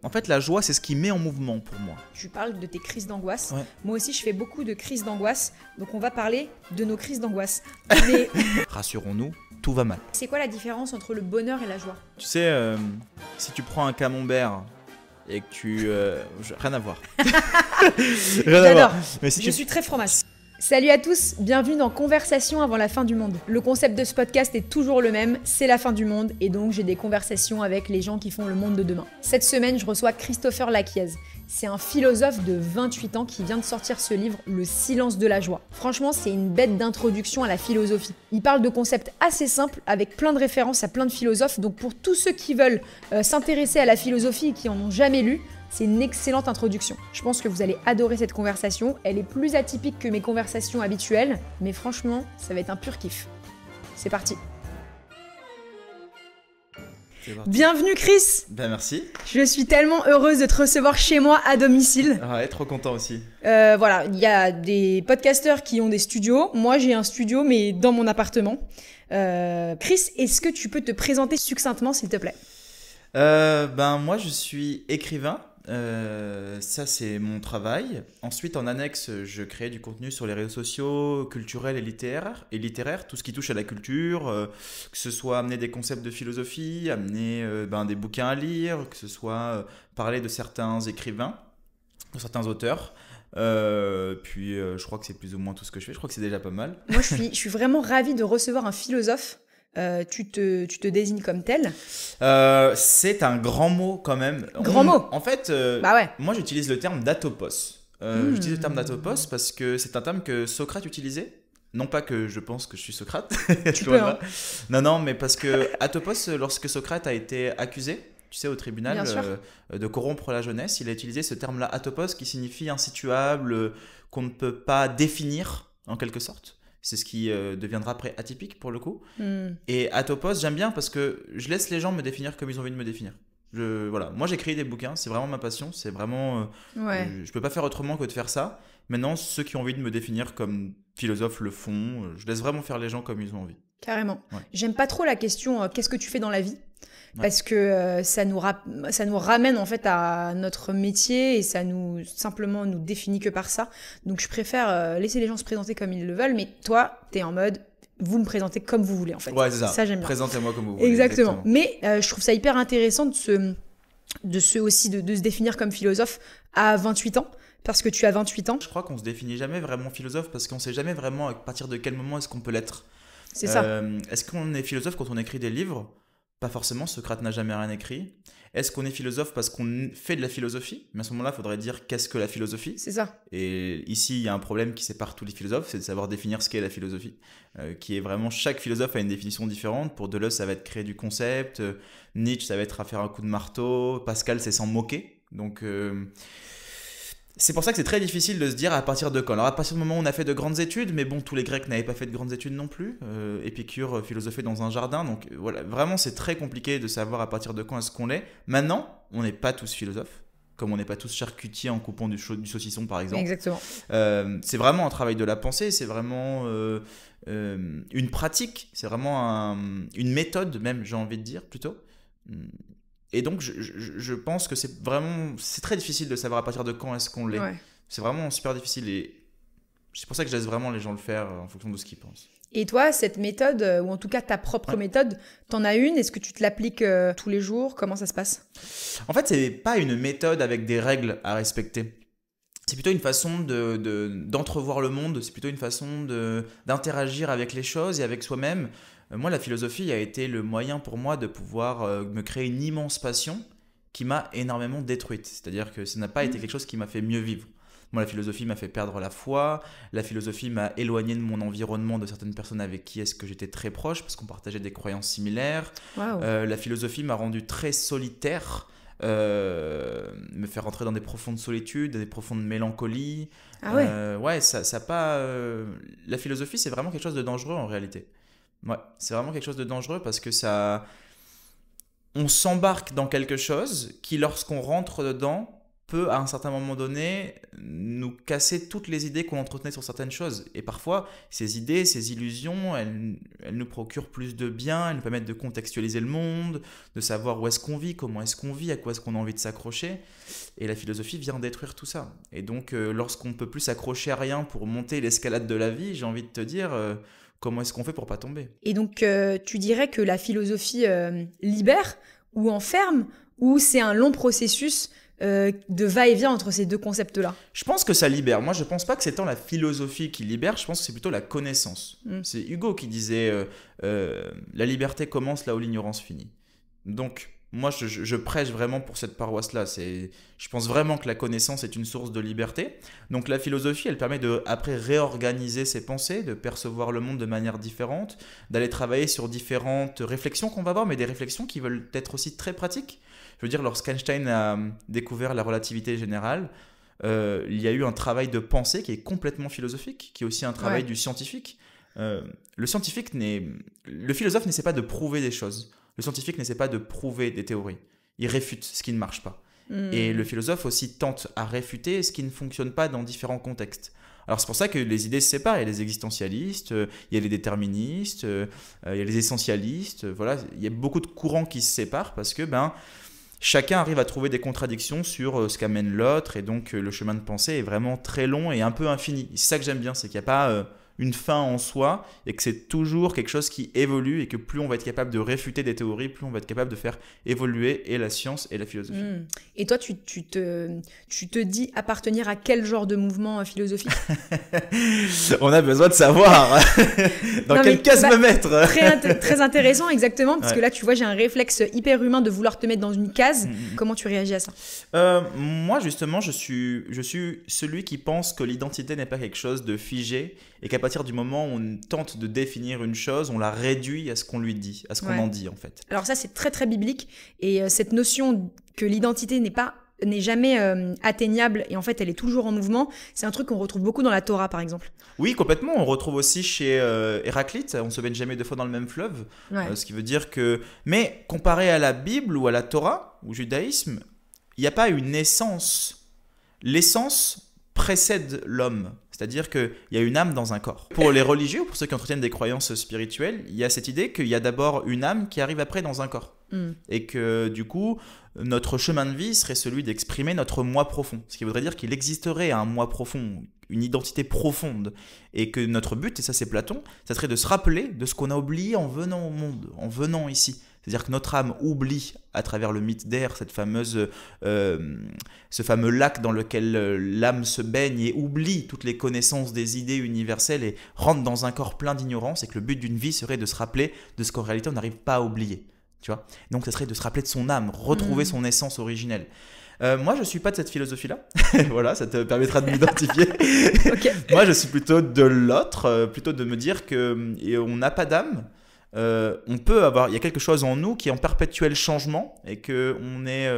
En fait, la joie, c'est ce qui met en mouvement pour moi. Tu parles de tes crises d'angoisse. Ouais. Moi aussi, je fais beaucoup de crises d'angoisse. Donc, on va parler de nos crises d'angoisse. Mais Rassurons-nous, tout va mal. c'est quoi la différence entre le bonheur et la joie? Tu sais, si tu prends un camembert et que tu... rien à voir. Rien à J'adore. voir. Mais si Je tu... suis très fromage. Salut à tous, bienvenue dans Conversation avant la fin du monde. Le concept de ce podcast est toujours le même, c'est la fin du monde et donc j'ai des conversations avec les gens qui font le monde de demain. Cette semaine, je reçois Christopher Laquiez. C'est un philosophe de 28 ans qui vient de sortir ce livre, Le silence de la joie. Franchement, c'est une bête d'introduction à la philosophie. Il parle de concepts assez simples avec plein de références à plein de philosophes, donc pour tous ceux qui veulent s'intéresser à la philosophie et qui en ont jamais lu, c'est une excellente introduction. Je pense que vous allez adorer cette conversation. Elle est plus atypique que mes conversations habituelles, mais franchement, ça va être un pur kiff. C'est parti. Bienvenue Chris. Ben merci. Je suis tellement heureuse de te recevoir chez moi à domicile. Ouais, trop content aussi. Voilà, il y a des podcasteurs qui ont des studios. Moi, j'ai un studio, mais dans mon appartement. Chris, est-ce que tu peux te présenter succinctement, s'il te plaît? Moi, je suis écrivain. Ça, c'est mon travail. Ensuite, en annexe, je crée du contenu sur les réseaux sociaux, culturels et littéraires, tout ce qui touche à la culture, que ce soit amener des concepts de philosophie, amener des bouquins à lire, que ce soit parler de certains écrivains, de certains auteurs. Je crois que c'est plus ou moins tout ce que je fais. Je crois que c'est déjà pas mal. Moi, je suis vraiment ravie de recevoir un philosophe. Tu te désignes comme tel. C'est un grand mot quand même. Grand mot. En fait, Bah ouais. moi j'utilise le terme datopos. J'utilise le terme datopos parce que c'est un terme que Socrate utilisait. Non pas que je pense que je suis Socrate. Tu peux, hein. Non, mais parce que atopos, lorsque Socrate a été accusé, tu sais, au tribunal de corrompre la jeunesse, il a utilisé ce terme-là, atopos, qui signifie insituable, qu'on ne peut pas définir en quelque sorte. C'est ce qui deviendra après atypique pour le coup. Et atopos, j'aime bien parce que je laisse les gens me définir comme ils ont envie de me définir. Voilà. Moi, j'écris des bouquins, c'est vraiment ma passion. C'est vraiment. Je peux pas faire autrement que de faire ça. Maintenant, ceux qui ont envie de me définir comme philosophe le font. Je laisse vraiment faire les gens comme ils ont envie. Carrément. Ouais. J'aime pas trop la question qu'est-ce que tu fais dans la vie? Parce que ça nous ramène en fait à notre métier et ça simplement nous définit que par ça. Donc je préfère laisser les gens se présenter comme ils le veulent, mais toi, t'es en mode vous me présentez comme vous voulez en fait. Ouais, c'est ça. Ça j'aime bien. Présentez-moi comme vous voulez. Exactement. Mais je trouve ça hyper intéressant de se définir comme philosophe à 28 ans. Parce que tu as 28 ans. Je crois qu'on se définit jamais vraiment philosophe parce qu'on sait jamais vraiment à partir de quel moment est-ce qu'on peut l'être. C'est ça. Est-ce qu'on est philosophe quand on écrit des livres? Pas forcément, Socrate n'a jamais rien écrit. Est-ce qu'on est philosophe parce qu'on fait de la philosophie? Mais à ce moment-là, il faudrait dire qu'est-ce que la philosophie? C'est ça. Et ici, il y a un problème qui sépare tous les philosophes, c'est de savoir définir ce qu'est la philosophie. Qui est vraiment, chaque philosophe a une définition différente. Pour Deleuze, ça va être créer du concept. Nietzsche, ça va être à faire un coup de marteau. Pascal, c'est s'en moquer. Donc... c'est pour ça que c'est très difficile de se dire à partir de quand. Alors à partir du moment où on a fait de grandes études, mais bon, tous les Grecs n'avaient pas fait de grandes études non plus. Épicure philosophait dans un jardin, donc voilà, vraiment c'est très compliqué de savoir à partir de quand est-ce qu'on l'est. Maintenant, on n'est pas tous philosophes, comme on n'est pas tous charcutiers en coupant du saucisson par exemple. Exactement. C'est vraiment un travail de la pensée, c'est vraiment une pratique, c'est vraiment une méthode même, j'ai envie de dire plutôt. Et donc, je pense que c'est très difficile de savoir à partir de quand est-ce qu'on l'est. Ouais. C'est vraiment super difficile et c'est pour ça que je laisse vraiment les gens le faire en fonction de ce qu'ils pensent. Et toi, cette méthode, ou en tout cas ta propre méthode, t'en as une? Est-ce que tu te l'appliques tous les jours? Comment ça se passe? En fait, c'est pas une méthode avec des règles à respecter. C'est plutôt une façon d'entrevoir le monde, c'est plutôt une façon d'interagir avec les choses et avec soi-même. Moi, la philosophie a été le moyen pour moi de pouvoir me créer une immense passion qui m'a énormément détruite. C'est-à-dire que ça n'a pas été quelque chose qui m'a fait mieux vivre. Moi, la philosophie m'a fait perdre la foi, la philosophie m'a éloigné de mon environnement, de certaines personnes avec qui est-ce que j'étais très proche, parce qu'on partageait des croyances similaires. Wow. La philosophie m'a rendu très solitaire, me faire rentrer dans des profondes solitudes, des profondes mélancolies. Ah ouais. Ouais, ça pas. La philosophie, c'est vraiment quelque chose de dangereux en réalité. Ouais, c'est vraiment quelque chose de dangereux parce que on s'embarque dans quelque chose qui, lorsqu'on rentre dedans, peut à un certain moment donné nous casser toutes les idées qu'on entretenait sur certaines choses. Et parfois, ces idées, ces illusions, elles nous procurent plus de bien, elles nous permettent de contextualiser le monde, de savoir où est-ce qu'on vit, comment est-ce qu'on vit, à quoi est-ce qu'on a envie de s'accrocher. Et la philosophie vient détruire tout ça. Et donc, lorsqu'on ne peut plus s'accrocher à rien pour monter l'escalade de la vie, j'ai envie de te dire, comment est-ce qu'on fait pour pas tomber? Et donc, tu dirais que la philosophie libère ou enferme, ou c'est un long processus de va-et-vient entre ces deux concepts-là? Je pense que ça libère. Moi, je ne pense pas que c'est tant la philosophie qui libère, je pense que c'est plutôt la connaissance. C'est Hugo qui disait la liberté commence là où l'ignorance finit. Donc, moi, je prêche vraiment pour cette paroisse-là. Je pense vraiment que la connaissance est une source de liberté. Donc, la philosophie, elle permet de, après, réorganiser ses pensées, de percevoir le monde de manière différente, d'aller travailler sur différentes réflexions qu'on va avoir, mais des réflexions qui veulent être aussi très pratiques. Je veux dire, lorsqu'Einstein a découvert la relativité générale, il y a eu un travail de pensée qui est complètement philosophique, qui est aussi un travail du scientifique. Le philosophe n'essaie pas de prouver des choses. Le scientifique n'essaie pas de prouver des théories. Il réfute ce qui ne marche pas. Et le philosophe aussi tente à réfuter ce qui ne fonctionne pas dans différents contextes. Alors c'est pour ça que les idées se séparent. Il y a les existentialistes, il y a les déterministes, il y a les essentialistes. Voilà, il y a beaucoup de courants qui se séparent parce que chacun arrive à trouver des contradictions sur ce qu'amène l'autre. Et donc le chemin de pensée est vraiment très long et un peu infini. C'est ça que j'aime bien, c'est qu'il n'y a pas une fin en soi et que c'est toujours quelque chose qui évolue et que plus on va être capable de réfuter des théories, plus on va être capable de faire évoluer et la science et la philosophie. Et toi, tu te dis appartenir à quel genre de mouvement philosophique? On a besoin de savoir dans quelle case me mettre. Très intéressant, exactement, parce que là, tu vois, j'ai un réflexe hyper humain de vouloir te mettre dans une case. Comment tu réagis à ça? Moi, justement, je suis celui qui pense que l'identité n'est pas quelque chose de figé et qu'à partir du moment où on tente de définir une chose, on la réduit à ce qu'on lui dit, à ce qu'on en dit en fait. Alors ça, c'est très très biblique, et cette notion que l'identité n'est jamais atteignable et en fait elle est toujours en mouvement, c'est un truc qu'on retrouve beaucoup dans la Torah par exemple. Oui, complètement. On retrouve aussi chez Héraclite, on se baigne jamais deux fois dans le même fleuve, ce qui veut dire que... Mais comparé à la Bible ou à la Torah, au judaïsme, il n'y a pas une essence. L'essence précède l'homme. C'est-à-dire qu'il y a une âme dans un corps. Pour les religieux, pour ceux qui entretiennent des croyances spirituelles, il y a cette idée qu'il y a d'abord une âme qui arrive après dans un corps. Et que du coup, notre chemin de vie serait celui d'exprimer notre moi profond. Ce qui voudrait dire qu'il existerait un moi profond, une identité profonde. Et que notre but, et ça c'est Platon, ça serait de se rappeler de ce qu'on a oublié en venant au monde, en venant ici. C'est-à-dire que notre âme oublie, à travers le mythe d'Air, ce fameux lac dans lequel l'âme se baigne et oublie toutes les connaissances des idées universelles et rentre dans un corps plein d'ignorance, et que le but d'une vie serait de se rappeler de ce qu'en réalité on n'arrive pas à oublier. Tu vois ? Donc ça serait de se rappeler de son âme, retrouver son essence originelle. Moi, je ne suis pas de cette philosophie-là. Voilà, ça te permettra de m'identifier. Moi, je suis plutôt de l'autre, plutôt de me dire qu'on n'a pas d'âme. Il y a quelque chose en nous qui est en perpétuel changement et qu'on est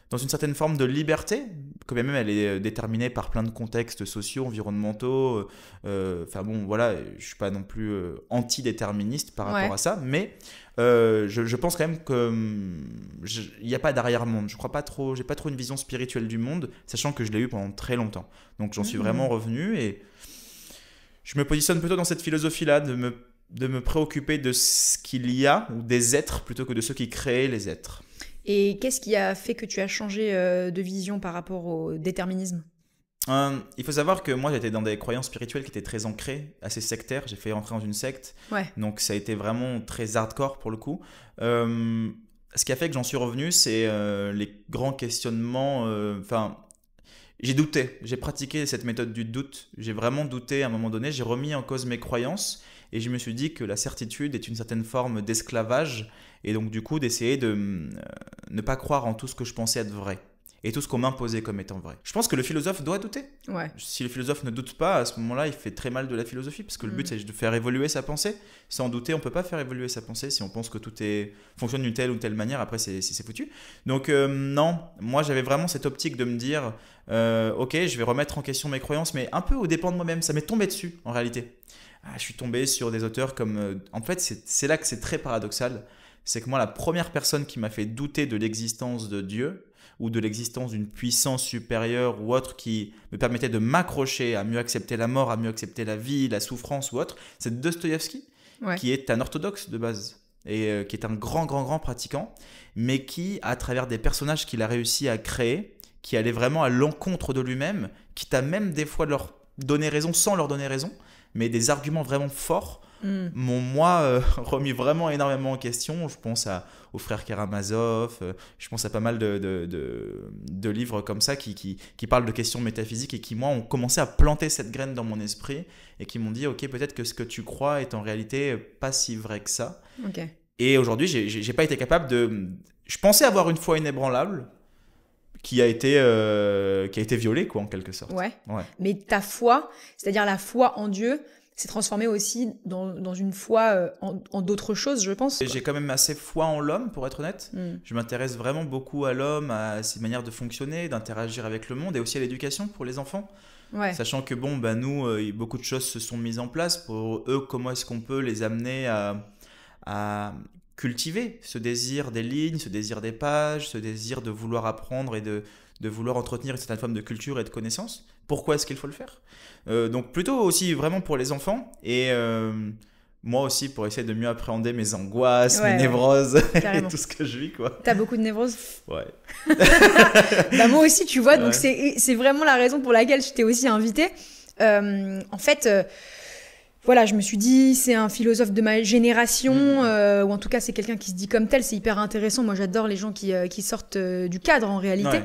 dans une certaine forme de liberté, quand même elle est déterminée par plein de contextes sociaux, environnementaux. Voilà, je ne suis pas non plus anti-déterministe par rapport à ça, mais je pense quand même qu'il n'y a pas d'arrière-monde. Je crois pas trop, j'ai pas trop une vision spirituelle du monde, sachant que je l'ai eu pendant très longtemps. Donc j'en suis vraiment revenu et je me positionne plutôt dans cette philosophie-là de me préoccuper de ce qu'il y a, ou des êtres, plutôt que de ceux qui créent les êtres. Et qu'est-ce qui a fait que tu as changé de vision par rapport au déterminisme ? Il faut savoir que moi j'étais dans des croyances spirituelles qui étaient très ancrées, assez sectaires. J'ai fait rentrer dans une secte, donc ça a été vraiment très hardcore pour le coup. Ce qui a fait que j'en suis revenu, c'est les grands questionnements. J'ai douté, j'ai pratiqué cette méthode du doute. J'ai vraiment douté à un moment donné, j'ai remis en cause mes croyances. Et je me suis dit que la certitude est une certaine forme d'esclavage, et donc du coup d'essayer de ne pas croire en tout ce que je pensais être vrai, et tout ce qu'on m'imposait comme étant vrai. Je pense que le philosophe doit douter. Si le philosophe ne doute pas, à ce moment-là, il fait très mal de la philosophie, parce que le but c'est de faire évoluer sa pensée. Sans douter, on ne peut pas faire évoluer sa pensée. Si on pense que tout fonctionne d'une telle ou telle manière, après c'est foutu. Donc non, moi j'avais vraiment cette optique de me dire ok, je vais remettre en question mes croyances, mais un peu au dépens de moi-même. Ça m'est tombé dessus en réalité. Je suis tombé sur des auteurs comme... En fait, c'est là que c'est très paradoxal. C'est que moi, la première personne qui m'a fait douter de l'existence de Dieu, ou de l'existence d'une puissance supérieure ou autre qui me permettait de m'accrocher à mieux accepter la mort, à mieux accepter la vie, la souffrance ou autre, c'est Dostoïevski, qui est un orthodoxe de base et qui est un grand pratiquant, mais qui, à travers des personnages qu'il a réussi à créer, qui allaient vraiment à l'encontre de lui-même, quitte à même des fois leur donner raison sans leur donner raison, mais des arguments vraiment forts, m'ont moi remis vraiment énormément en question. Je pense aux frères Karamazov, je pense à pas mal de livres comme ça qui parlent de questions métaphysiques et qui moi ont commencé à planter cette graine dans mon esprit et qui m'ont dit ok, peut-être que ce que tu crois est en réalité pas si vrai que ça. Et aujourd'hui j'ai pas été capable je pensais avoir une foi inébranlable qui a été violée quoi, en quelque sorte. Ouais. Mais ta foi, c'est-à-dire la foi en Dieu, s'est transformée aussi dans une foi en d'autres choses, je pense. J'ai quand même assez foi en l'homme, pour être honnête. Je m'intéresse vraiment beaucoup à l'homme, à ses manières de fonctionner, d'interagir avec le monde et aussi à l'éducation pour les enfants. Sachant que nous, beaucoup de choses se sont mises en place. Pour eux, comment est-ce qu'on peut les amener à cultiver ce désir des lignes, ce désir des pages, ce désir de vouloir apprendre et de vouloir entretenir une certaine forme de culture et de connaissance. Pourquoi est-ce qu'il faut le faire ? Donc plutôt aussi vraiment pour les enfants et moi aussi pour essayer de mieux appréhender mes angoisses, mes névroses et tout ce que je vis quoi. T'as beaucoup de névroses ? Ouais. Moi aussi tu vois, donc c'est vraiment la raison pour laquelle je t'ai aussi invitée. En fait... Voilà, je me suis dit, c'est un philosophe de ma génération, ou en tout cas, c'est quelqu'un qui se dit comme tel, c'est hyper intéressant. Moi, j'adore les gens qui sortent du cadre, en réalité.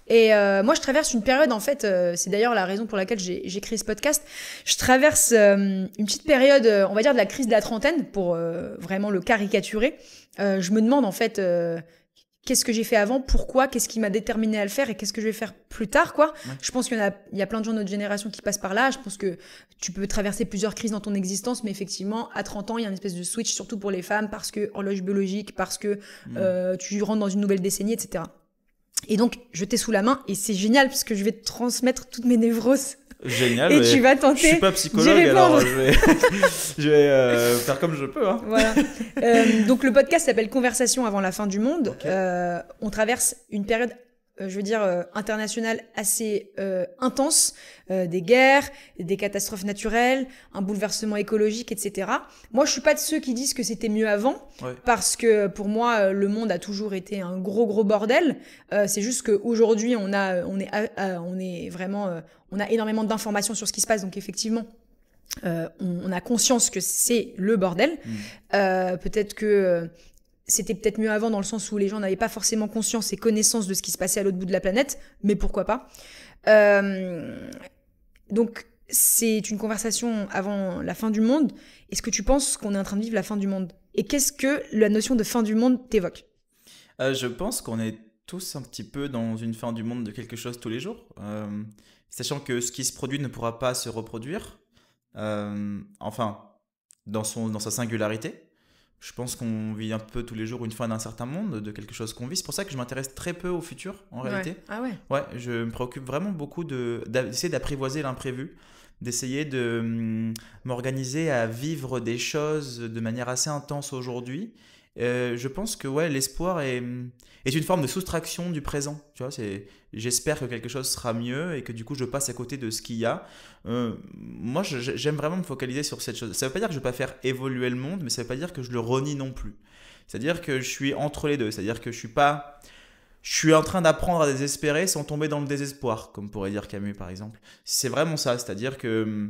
Et moi, je traverse une période, en fait, c'est d'ailleurs la raison pour laquelle j'ai créé ce podcast. Je traverse une petite période, on va dire, de la crise de la trentaine, pour vraiment le caricaturer. Je me demande, en fait... qu'est-ce que j'ai fait avant, pourquoi, qu'est-ce qui m'a déterminé à le faire et qu'est-ce que je vais faire plus tard, quoi. Je pense qu'il y a plein de gens de notre génération qui passent par là. Je pense que tu peux traverser plusieurs crises dans ton existence, mais effectivement, à 30 ans, il y a une espèce de switch, surtout pour les femmes, parce que horloge biologique, parce que tu rentres dans une nouvelle décennie, etc. Et donc, je t'ai sous la main et c'est génial parce que je vais te transmettre toutes mes névroses. Génial. Et tu vas tenter. Je suis pas psychologue, alors je vais faire comme je peux. Hein. Voilà. Donc le podcast s'appelle Conversation avant la fin du monde. On traverse une période, internationale assez intense, des guerres, des catastrophes naturelles, un bouleversement écologique, etc. Moi, je suis pas de ceux qui disent que c'était mieux avant, parce que pour moi, le monde a toujours été un gros bordel. C'est juste qu'aujourd'hui, on a énormément d'informations sur ce qui se passe, donc effectivement, on a conscience que c'est le bordel. Peut-être que c'était peut-être mieux avant dans le sens où les gens n'avaient pas forcément conscience et connaissance de ce qui se passait à l'autre bout de la planète, mais pourquoi pas. Donc, c'est une conversation avant la fin du monde. Est-ce que tu penses qu'on est en train de vivre la fin du monde ? Et qu'est-ce que la notion de fin du monde t'évoque ? Je pense qu'on est tous un petit peu dans une fin du monde de quelque chose tous les jours, sachant que ce qui se produit ne pourra pas se reproduire, enfin, dans sa singularité. Je pense qu'on vit un peu tous les jours une fin d'un certain monde, de quelque chose qu'on vit. C'est pour ça que je m'intéresse très peu au futur, en réalité. Ah ouais ? Ouais, je me préoccupe vraiment beaucoup d'essayer d'apprivoiser l'imprévu, d'essayer de m'organiser à vivre des choses de manière assez intense aujourd'hui. Je pense que l'espoir est une forme de soustraction du présent. Tu vois, j'espère que quelque chose sera mieux et que du coup je passe à côté de ce qu'il y a. Moi, j'aime vraiment me focaliser sur cette chose. Ça ne veut pas dire que je ne vais pas faire évoluer le monde, mais ça ne veut pas dire que je le renie non plus. C'est-à-dire que je suis entre les deux. C'est-à-dire que je suis en train d'apprendre à désespérer sans tomber dans le désespoir, comme pourrait dire Camus par exemple. C'est vraiment ça. C'est-à-dire que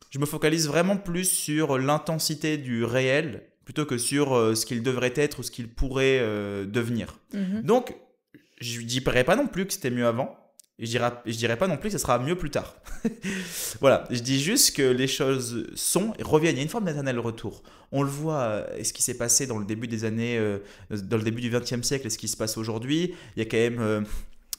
je me focalise vraiment plus sur l'intensité du réel plutôt que sur ce qu'il devrait être ou ce qu'il pourrait devenir. Donc, je ne dirais pas non plus que c'était mieux avant, et je dirais pas non plus que ce sera mieux plus tard. Voilà, je dis juste que les choses sont et reviennent. Il y a une forme d'éternel retour. On le voit, ce qui s'est passé dans le début des années, dans le début du XXe siècle et ce qui se passe aujourd'hui. Il y a quand même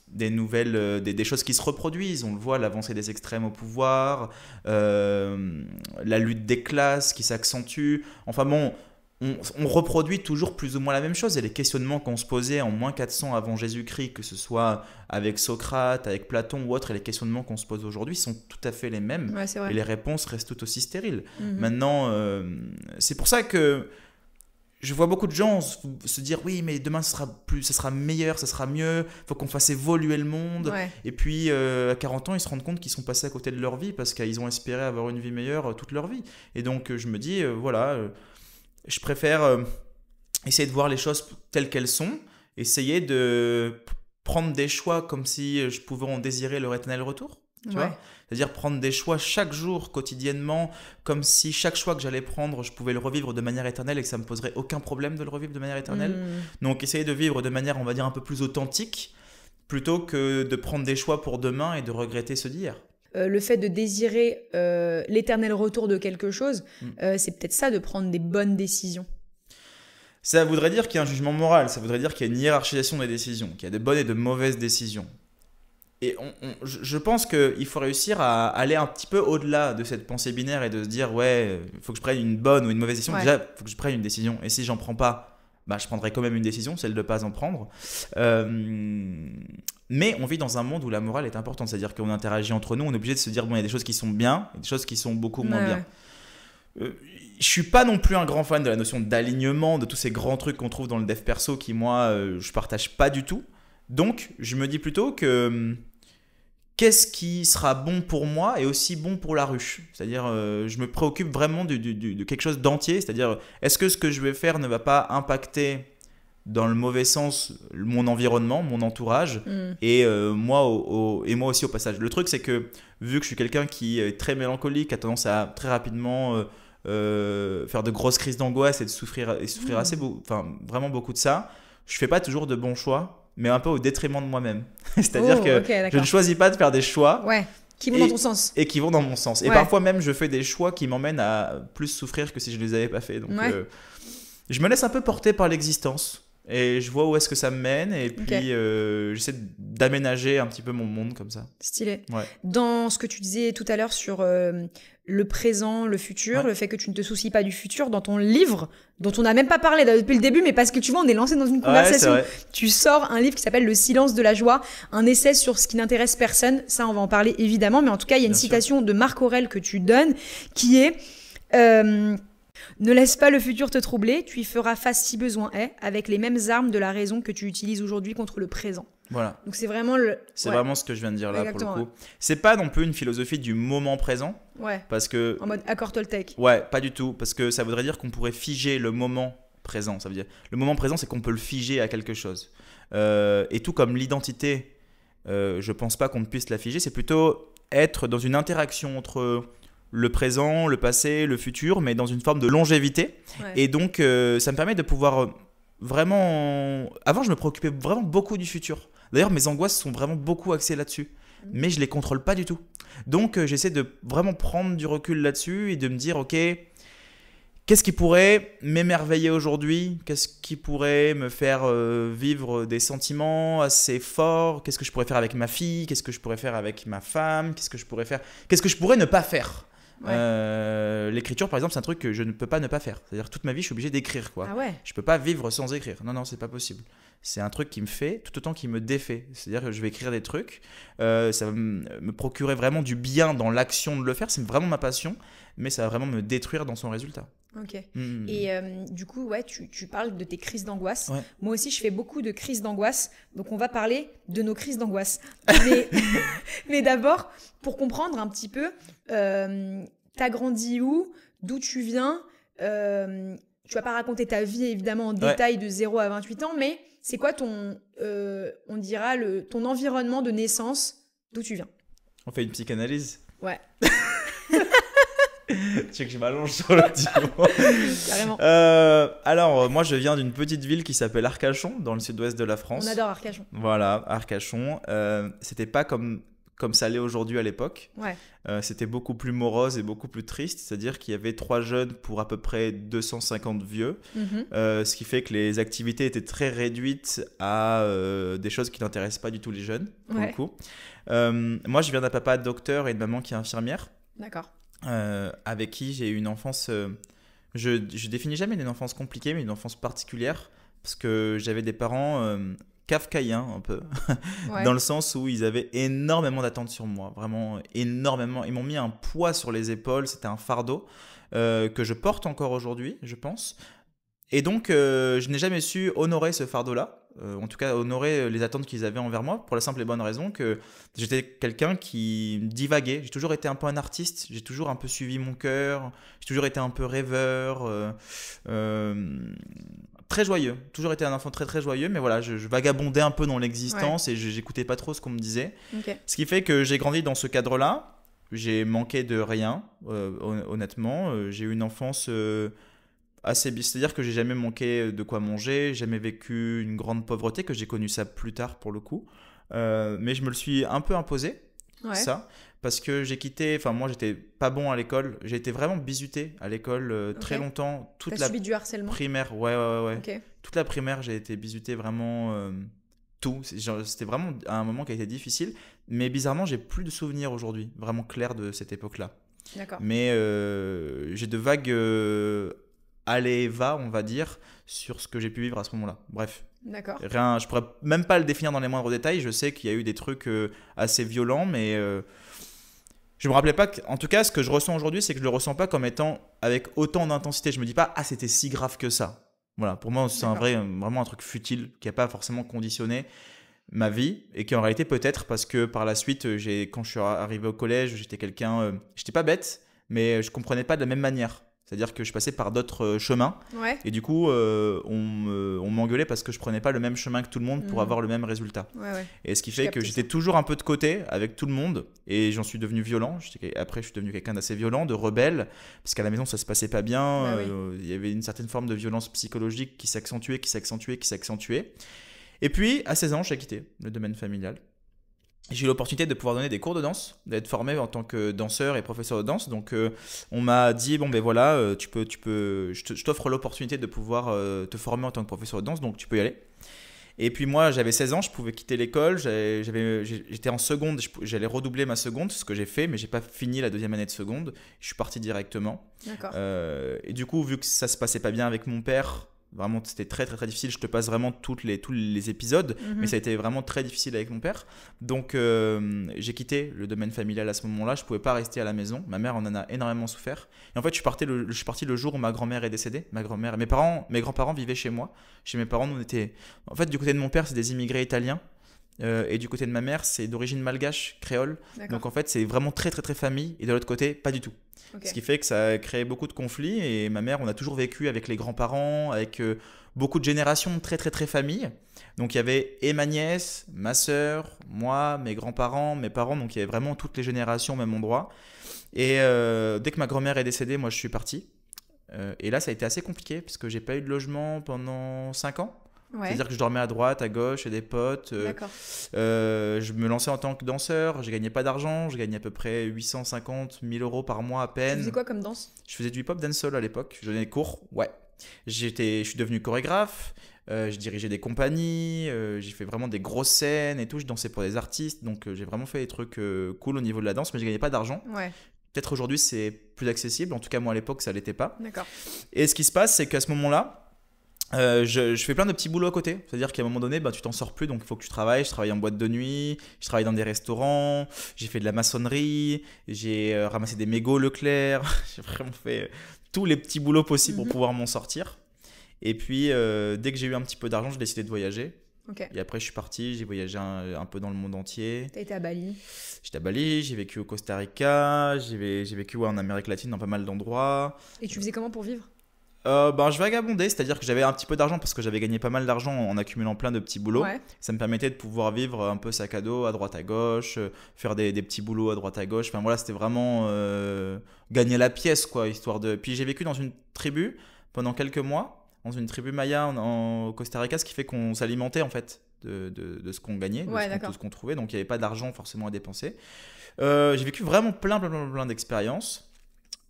des nouvelles, des choses qui se reproduisent. On le voit, l'avancée des extrêmes au pouvoir, la lutte des classes qui s'accentue. Enfin bon... On reproduit toujours plus ou moins la même chose et les questionnements qu'on se posait en moins 400 avant Jésus-Christ, que ce soit avec Socrate, avec Platon ou autre, et les questionnements qu'on se pose aujourd'hui sont tout à fait les mêmes et les réponses restent tout aussi stériles. Maintenant, c'est pour ça que je vois beaucoup de gens se dire oui, mais demain ça sera meilleur, ça sera mieux, faut qu'on fasse évoluer le monde. Ouais. Et puis à 40 ans, ils se rendent compte qu'ils sont passés à côté de leur vie parce qu'ils ont espéré avoir une vie meilleure toute leur vie. Et donc je me dis je préfère essayer de voir les choses telles qu'elles sont, essayer de prendre des choix comme si je pouvais en désirer leur éternel retour. Tu vois, c'est-à-dire prendre des choix chaque jour, quotidiennement, comme si chaque choix que j'allais prendre, je pouvais le revivre de manière éternelle et que ça me poserait aucun problème de le revivre de manière éternelle. Donc essayer de vivre de manière, on va dire, un peu plus authentique, plutôt que de prendre des choix pour demain et de regretter ceux d'hier. Le fait de désirer l'éternel retour de quelque chose, c'est peut-être ça, de prendre des bonnes décisions. Ça voudrait dire qu'il y a un jugement moral, ça voudrait dire qu'il y a une hiérarchisation des décisions, qu'il y a de bonnes et de mauvaises décisions. Et je pense qu'il faut réussir à aller un petit peu au-delà de cette pensée binaire et de se dire ouais, il faut que je prenne une bonne ou une mauvaise décision. Déjà, il faut que je prenne une décision. Et si j'en prends pas, je prendrai quand même une décision, celle de ne pas en prendre. Mais on vit dans un monde où la morale est importante. C'est-à-dire qu'on interagit entre nous, on est obligé de se dire bon, il y a des choses qui sont bien et des choses qui sont beaucoup moins bien. Je suis pas non plus un grand fan de la notion d'alignement, de tous ces grands trucs qu'on trouve dans le dev perso qui, moi, je partage pas du tout. Donc, je me dis plutôt que qu'est-ce qui sera bon pour moi et aussi bon pour la ruche. C'est-à-dire, je me préoccupe vraiment de quelque chose d'entier. C'est-à-dire, est-ce que ce que je vais faire ne va pas impacter dans le mauvais sens mon environnement, mon entourage et moi aussi au passage. Le truc, c'est que vu que je suis quelqu'un qui est très mélancolique, a tendance à très rapidement faire de grosses crises d'angoisse et de souffrir vraiment beaucoup de ça, je fais pas toujours de bons choix, mais un peu au détriment de moi-même. C'est-à-dire que je ne choisis pas de faire des choix qui vont dans ton sens. Et qui vont dans mon sens. Et parfois même, je fais des choix qui m'emmènent à plus souffrir que si je ne les avais pas fait. Donc, je me laisse un peu porter par l'existence. Et je vois où est-ce que ça me mène. Et puis, j'essaie d'aménager un petit peu mon monde comme ça. Stylé. Dans ce que tu disais tout à l'heure sur le présent, le futur, le fait que tu ne te soucies pas du futur, dans ton livre, dont on n'a même pas parlé depuis le début, mais parce que tu vois, on est lancé dans une conversation. Tu sors un livre qui s'appelle Le silence de la joie, un essai sur ce qui n'intéresse personne. Ça, on va en parler évidemment. Mais en tout cas, il y a une citation de Marc Aurèle que tu donnes qui est... ne laisse pas le futur te troubler, tu y feras face si besoin est, avec les mêmes armes de la raison que tu utilises aujourd'hui contre le présent. Voilà. Donc c'est vraiment vraiment ce que je viens de dire là. Exactement, pour le coup. C'est pas non plus une philosophie du moment présent. Parce que en mode accord Toltec. Pas du tout, parce que ça voudrait dire qu'on pourrait figer le moment présent. Ça veut dire le moment présent, c'est qu'on peut le figer à quelque chose. Et tout comme l'identité, je pense pas qu'on puisse la figer. C'est plutôt être dans une interaction entre le présent, le passé, le futur, mais dans une forme de longévité. Et donc, ça me permet de pouvoir vraiment... Avant, je me préoccupais vraiment beaucoup du futur. D'ailleurs, mes angoisses sont vraiment beaucoup axées là-dessus. Mais je ne les contrôle pas du tout. Donc, j'essaie de vraiment prendre du recul là-dessus et de me dire, ok, qu'est-ce qui pourrait m'émerveiller aujourd'hui? Qu'est-ce qui pourrait me faire vivre des sentiments assez forts? Qu'est-ce que je pourrais faire avec ma fille? Qu'est-ce que je pourrais faire avec ma femme? Qu'est-ce que je pourrais faire? Qu'est-ce que je pourrais ne pas faire? L'écriture, par exemple, c'est un truc que je ne peux pas ne pas faire. C'est-à-dire toute ma vie, je suis obligé d'écrire, quoi. Je peux pas vivre sans écrire. Non, c'est pas possible. C'est un truc qui me fait tout autant qu'il me défait. C'est-à-dire que je vais écrire des trucs, ça va me procurer vraiment du bien dans l'action de le faire. C'est vraiment ma passion, mais ça va vraiment me détruire dans son résultat. Et du coup, tu parles de tes crises d'angoisse. Moi aussi, je fais beaucoup de crises d'angoisse. Donc, on va parler de nos crises d'angoisse. Mais d'abord, pour comprendre un petit peu, t'as grandi où? D'où tu viens? Tu vas pas raconter ta vie, évidemment, en détail de 0 à 28 ans, mais c'est quoi ton, on dira, ton environnement de naissance? D'où tu viens? On fait une psychanalyse? Tu sais que je m'allonge sur le divan. Carrément. Alors, moi, je viens d'une petite ville qui s'appelle Arcachon, dans le sud-ouest de la France. On adore Arcachon. Voilà, Arcachon. C'était pas comme ça l'est aujourd'hui à l'époque. C'était beaucoup plus morose et beaucoup plus triste. C'est-à-dire qu'il y avait 3 jeunes pour à peu près 250 vieux. Ce qui fait que les activités étaient très réduites à des choses qui n'intéressent pas du tout les jeunes, pour le coup. Moi, je viens d'un papa docteur et une maman qui est infirmière. D'accord. Avec qui j'ai eu une enfance, je définis jamais une enfance compliquée, mais une enfance particulière, parce que j'avais des parents kafkaïens un peu, dans le sens où ils avaient énormément d'attentes sur moi, vraiment énormément. Ils m'ont mis un poids sur les épaules, c'était un fardeau que je porte encore aujourd'hui, je pense. Et donc, je n'ai jamais su honorer ce fardeau-là. En tout cas, honorer les attentes qu'ils avaient envers moi, pour la simple et bonne raison que j'étais quelqu'un qui divaguait. J'ai toujours été un peu un artiste, j'ai toujours un peu suivi mon cœur, j'ai toujours été un peu rêveur, très joyeux. Toujours été un enfant très très joyeux, mais voilà, je vagabondais un peu dans l'existence et j'écoutais pas trop ce qu'on me disait. Ok. Ce qui fait que j'ai grandi dans ce cadre-là. J'ai manqué de rien, honnêtement. J'ai eu une enfance c'est-à-dire que j'ai jamais manqué de quoi manger, j'ai jamais vécu une grande pauvreté, que j'ai connu ça plus tard pour le coup. Mais je me le suis un peu imposé, Ouais. ça, parce que j'ai quitté, enfin moi j'étais pas bon à l'école, j'ai été vraiment bizuté à l'école très Ok. longtemps, toute T'as la subi du harcèlement? primaire, ouais. Ok. Toute la primaire j'ai été bizuté vraiment tout. C'était vraiment un moment qui a été difficile, mais bizarrement j'ai plus de souvenirs aujourd'hui, vraiment clairs de cette époque-là. D'accord. Mais j'ai de vagues aller et va, on va dire, sur ce que j'ai pu vivre à ce moment-là. Bref, D'accord. rien, je pourrais même pas le définir dans les moindres détails. Je sais qu'il y a eu des trucs assez violents, mais je me rappelais pas que, en tout cas, ce que je ressens aujourd'hui, c'est que je le ressens pas comme étant avec autant d'intensité. Je me dis pas, ah, c'était si grave que ça. Voilà, pour moi, c'est D'accord. vraiment un truc futile qui n'a pas forcément conditionné ma vie et qui en réalité peut-être parce que par la suite, quand je suis arrivé au collège, j'étais quelqu'un, j'étais pas bête, mais je comprenais pas de la même manière. C'est-à-dire que je passais par d'autres chemins Ouais. et du coup, on m'engueulait parce que je prenais pas le même chemin que tout le monde pour Mhm. avoir le même résultat. Ouais. Et ce qui Je fait que capte j'étais ça. toujours un peu de côté avec tout le monde et j'en suis devenu violent. Après, je suis devenu quelqu'un d'assez violent, de rebelle, parce qu'à la maison, ça se passait pas bien. Bah oui. Il y avait une certaine forme de violence psychologique qui s'accentuait. Et puis, à 16 ans, j'ai quitté le domaine familial. J'ai eu l'opportunité de pouvoir donner des cours de danse, d'être formé en tant que danseur et professeur de danse. Donc, on m'a dit bon ben voilà, je t'offre l'opportunité de pouvoir te former en tant que professeur de danse, donc tu peux y aller. Et puis moi, j'avais 16 ans, je pouvais quitter l'école, j'étais en seconde, j'allais redoubler ma seconde, ce que j'ai fait, mais j'ai pas fini la deuxième année de seconde. Je suis parti directement. D'accord. Et du coup, vu que ça se passait pas bien avec mon père, vraiment c'était très très très difficile. Je te passe vraiment tous les épisodes, Mhm. mais ça a été vraiment très difficile avec mon père. Donc j'ai quitté le domaine familial à ce moment-là. Je pouvais pas rester à la maison. Ma mère en a énormément souffert. Et en fait, je suis parti le jour où ma grand-mère est décédée. Ma grand-mère, mes grands-parents vivaient chez moi. Chez mes parents, nous on était. En fait, du côté de mon père, c'est des immigrés italiens. Et du côté de ma mère, c'est d'origine malgache, créole. D'accord. Donc en fait, c'est vraiment très très très famille. Et de l'autre côté, pas du tout. Ok. Ce qui fait que ça a créé beaucoup de conflits. Et ma mère, on a toujours vécu avec les grands-parents, avec beaucoup de générations, très très très famille. Donc il y avait et ma nièce, ma sœur, moi, mes grands-parents, mes parents. Donc il y avait vraiment toutes les générations au même endroit. Et dès que ma grand-mère est décédée, moi je suis parti. Et là, ça a été assez compliqué parce que j'ai pas eu de logement pendant 5 ans. Ouais. C'est-à-dire que je dormais à droite, à gauche, chez des potes. D'accord. Je me lançais en tant que danseur. Je gagnais pas d'argent. Je gagnais à peu près 850 000 euros par mois à Tu peine. faisais quoi comme danse? Je faisais du hip-hop dancehall à l'époque. Je donnais des cours. Ouais. Je suis devenu chorégraphe. Je dirigeais des compagnies. J'ai fait vraiment des grosses scènes et tout. Je dansais pour des artistes. Donc j'ai vraiment fait des trucs cool au niveau de la danse. Mais je gagnais pas d'argent. Ouais. Peut-être aujourd'hui c'est plus accessible. En tout cas, moi à l'époque, ça l'était pas. D'accord. Et ce qui se passe, c'est qu'à ce moment-là, je fais plein de petits boulots à côté. C'est-à-dire qu'à un moment donné, tu t'en sors plus, donc il faut que tu travailles. Je travaille en boîte de nuit, je travaille dans des restaurants, j'ai fait de la maçonnerie, j'ai ramassé des mégots Leclerc. J'ai vraiment fait tous les petits boulots possibles pour Mhm. pouvoir m'en sortir. Et puis, dès que j'ai eu un petit peu d'argent, j'ai décidé de voyager. Ok. Et après, je suis parti, j'ai voyagé un peu dans le monde entier. T'as été à Bali. J'étais à Bali, j'ai vécu au Costa Rica, j'ai vécu en Amérique latine dans pas mal d'endroits. Et tu faisais comment pour vivre? Je vagabondais, c'est-à-dire que j'avais un petit peu d'argent parce que j'avais gagné pas mal d'argent en accumulant plein de petits boulots. Ouais. Ça me permettait de pouvoir vivre un peu sac à dos à droite à gauche, faire des petits boulots à droite à gauche. Enfin voilà, c'était vraiment gagner la pièce quoi, histoire de. Puis j'ai vécu dans une tribu pendant quelques mois, dans une tribu maya au Costa Rica, ce qui fait qu'on s'alimentait en fait de ce qu'on gagnait, Ouais, de d'accord. ce qu'on trouvait. Donc il n'y avait pas d'argent forcément à dépenser. J'ai vécu vraiment plein d'expériences.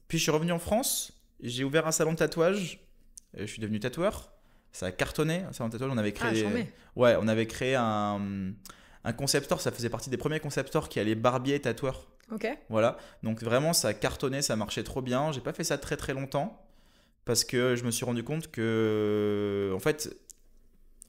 Puis je suis revenu en France. J'ai ouvert un salon de tatouage. Je suis devenu tatoueur. Ça a cartonné, un salon de tatouage. On avait Ah, créé, j'en mets. ouais, on avait créé un concept store. Ça faisait partie des premiers concept stores qui allaient barbier et tatoueur. Ok. Voilà. Donc vraiment, ça a cartonné, ça marchait trop bien. J'ai pas fait ça très très longtemps parce que je me suis rendu compte que, en fait,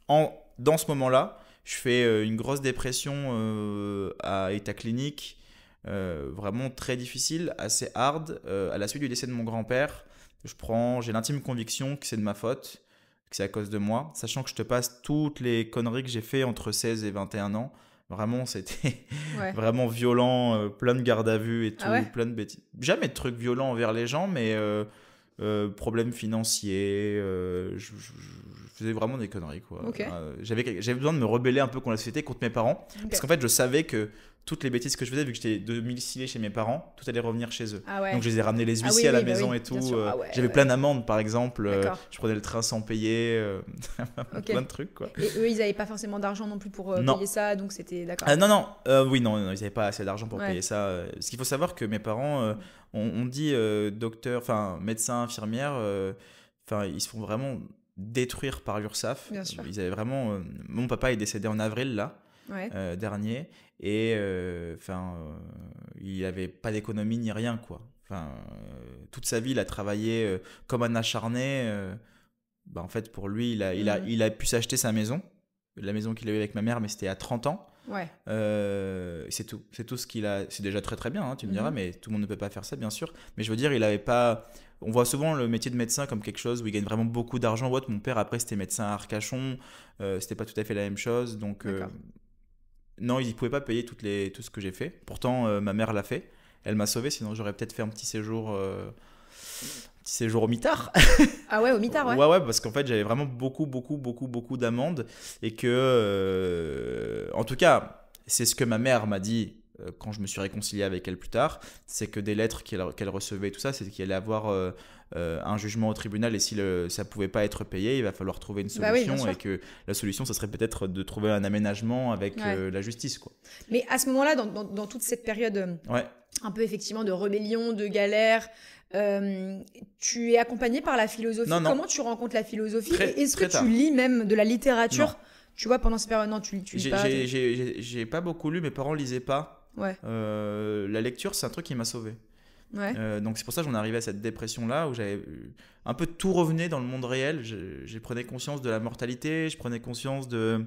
dans ce moment-là, je fais une grosse dépression à état clinique, vraiment très difficile, assez hard, à la suite du décès de mon grand-père. J'ai l'intime conviction que c'est de ma faute. que c'est à cause de moi, sachant que je te passe toutes les conneries que j'ai fait entre 16 et 21 ans. Vraiment, c'était vraiment violent, plein de garde à vue et tout, plein de bêtises. Jamais de trucs violents envers les gens, mais problèmes financiers, je faisais vraiment des conneries, quoi. J'avais besoin de me rebeller un peu contre la société, contre mes parents, parce qu'en fait, je savais que toutes les bêtises que je faisais, vu que j'étais domicilié chez mes parents, tout allait revenir chez eux. Donc je les ai ramenés les huissiers à la maison et tout. J'avais plein d'amendes, par exemple. Je prenais le train sans payer. Plein de trucs, quoi. Et eux, ils n'avaient pas forcément d'argent non plus pour payer ça, donc c'était d'accord. Non. Oui, non, ils n'avaient pas assez d'argent pour payer ça. Parce qu'il faut savoir que mes parents, on dit docteur, enfin médecin, infirmière, ils se font vraiment détruire par l'URSSAF. Ils avaient vraiment. Mon papa est décédé en avril là. Dernier, et il n'avait pas d'économie ni rien, quoi. Toute sa vie il a travaillé comme un acharné. En fait, pour lui il a pu s'acheter sa maison, la maison qu'il a eue avec ma mère, mais c'était à 30 ans. C'est tout ce qu'il a. C'est déjà très très bien, hein, tu me diras, mais tout le monde ne peut pas faire ça, bien sûr, mais je veux dire, il avait pas. On voit souvent le métier de médecin comme quelque chose où il gagne vraiment beaucoup d'argent. Mon père après c'était médecin à Arcachon, c'était pas tout à fait la même chose, donc non, il ne pouvait pas payer tout ce que j'ai fait. Pourtant, ma mère l'a fait. Elle m'a sauvé, sinon j'aurais peut-être fait un petit séjour au mitard. Ah ouais, au mitard, ouais. Ouais, parce qu'en fait, j'avais vraiment beaucoup d'amendes. Et que, en tout cas, c'est ce que ma mère m'a dit quand je me suis réconcilié avec elle plus tard. C'est que des lettres qu'elle recevait et tout ça, c'est qu'il allait avoir un jugement au tribunal, et si ça ne pouvait pas être payé, il va falloir trouver une solution, et que la solution, ça serait peut-être de trouver un aménagement avec la justice, quoi. Mais à ce moment-là, dans toute cette période un peu effectivement de rébellion, de galère, tu es accompagné par la philosophie. Non. Comment tu rencontres la philosophie? Est-ce que tu lis même de la littérature? Non. Tu vois, pendant cette période, non, tu lis pas. J'ai pas beaucoup lu, mes parents lisaient pas. La lecture, c'est un truc qui m'a sauvé. Donc c'est pour ça que j'en arrivais à cette dépression là où j'avais un peu tout revenait dans le monde réel. Je prenais conscience de la mortalité, je prenais conscience de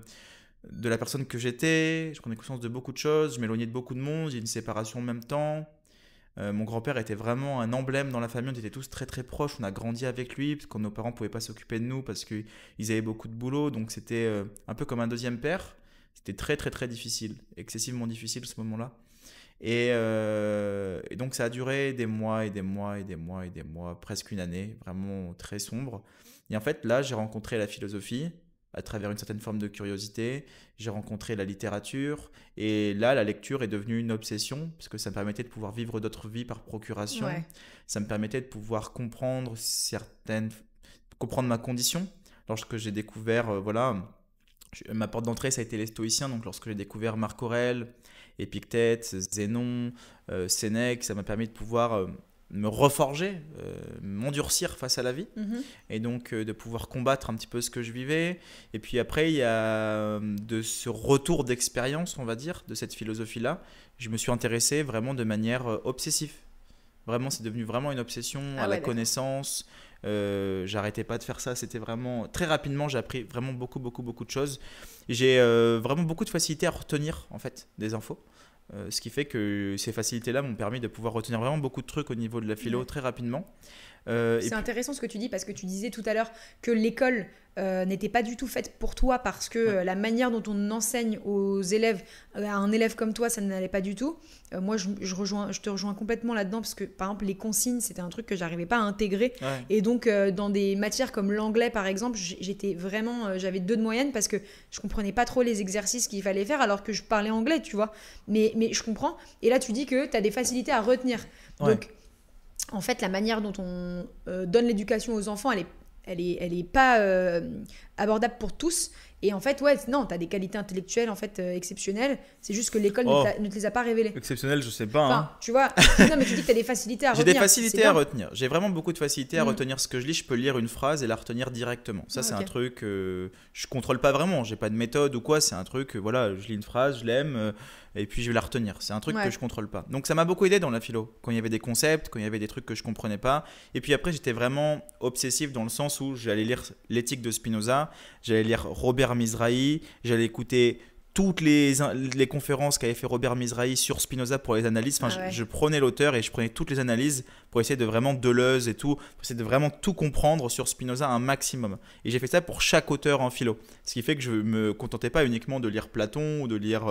la personne que j'étais, je prenais conscience de beaucoup de choses, je m'éloignais de beaucoup de monde, il y a une séparation en même temps. Mon grand-père était vraiment un emblème dans la famille, on était tous très très proches, on a grandi avec lui parce que nos parents ne pouvaient pas s'occuper de nous parce qu'ils avaient beaucoup de boulot, donc c'était un peu comme un deuxième père. C'était très très très difficile, excessivement difficile ce moment-là. Et donc ça a duré des mois, presque une année, vraiment très sombre. Et en fait là j'ai rencontré la philosophie à travers une certaine forme de curiosité, j'ai rencontré la littérature, et là la lecture est devenue une obsession parce que ça me permettait de pouvoir vivre d'autres vies par procuration. Ça me permettait de pouvoir comprendre ma condition. Lorsque j'ai découvert ma porte d'entrée, ça a été les stoïciens. Donc lorsque j'ai découvert Marc Aurèle, Épictète, Zénon, Sénèque, ça m'a permis de pouvoir me reforger, m'endurcir face à la vie, et donc de pouvoir combattre un petit peu ce que je vivais. Et puis après, il y a de ce retour d'expérience, on va dire, de cette philosophie-là. Je me suis intéressé vraiment de manière obsessive. Vraiment, c'est devenu vraiment une obsession à la connaissance. J'arrêtais pas de faire ça, c'était vraiment très rapidement, j'ai appris vraiment beaucoup de choses. J'ai vraiment beaucoup de facilité à retenir en fait des infos, ce qui fait que ces facilités-là m'ont permis de pouvoir retenir vraiment beaucoup de trucs au niveau de la philo très rapidement. C'est intéressant ce que tu dis, parce que tu disais tout à l'heure que l'école n'était pas du tout faite pour toi, parce que la manière dont on enseigne aux élèves, à un élève comme toi, ça n'allait pas du tout. Moi, je te rejoins complètement là-dedans, parce que par exemple, les consignes, c'était un truc que j'arrivais pas à intégrer. Et donc, dans des matières comme l'anglais, par exemple, j'avais 2 de moyenne parce que je comprenais pas trop les exercices qu'il fallait faire, alors que je parlais anglais, tu vois. Mais je comprends. Et là, tu dis que tu as des facilités à retenir. Donc, en fait, la manière dont on donne l'éducation aux enfants, elle est pas abordable pour tous. Et en fait, non, tu as des qualités intellectuelles en fait exceptionnelles. C'est juste que l'école ne te les a pas révélées. Exceptionnelles, je sais pas. Tu vois, non, mais tu dis que tu as des facilités à retenir. J'ai des facilités à retenir. J'ai vraiment beaucoup de facilité à retenir ce que je lis. Je peux lire une phrase et la retenir directement. Ça, c'est un truc que je contrôle pas vraiment. J'ai pas de méthode ou quoi. C'est un truc, je lis une phrase, je l'aime. Et puis je vais la retenir. C'est un truc que je contrôle pas. Donc ça m'a beaucoup aidé dans la philo. Quand il y avait des concepts, quand il y avait des trucs que je comprenais pas. Et puis après, j'étais vraiment obsessif dans le sens où j'allais lire l'éthique de Spinoza, j'allais lire Robert Mizrahi, j'allais écouter toutes les conférences qu'avait fait Robert Mizrahi sur Spinoza pour les analyses. Enfin, je prenais l'auteur et je prenais toutes les analyses pour essayer de vraiment Deleuze et tout, pour essayer de vraiment tout comprendre sur Spinoza un maximum. Et j'ai fait ça pour chaque auteur en philo. Ce qui fait que je me contentais pas uniquement de lire Platon ou de lire,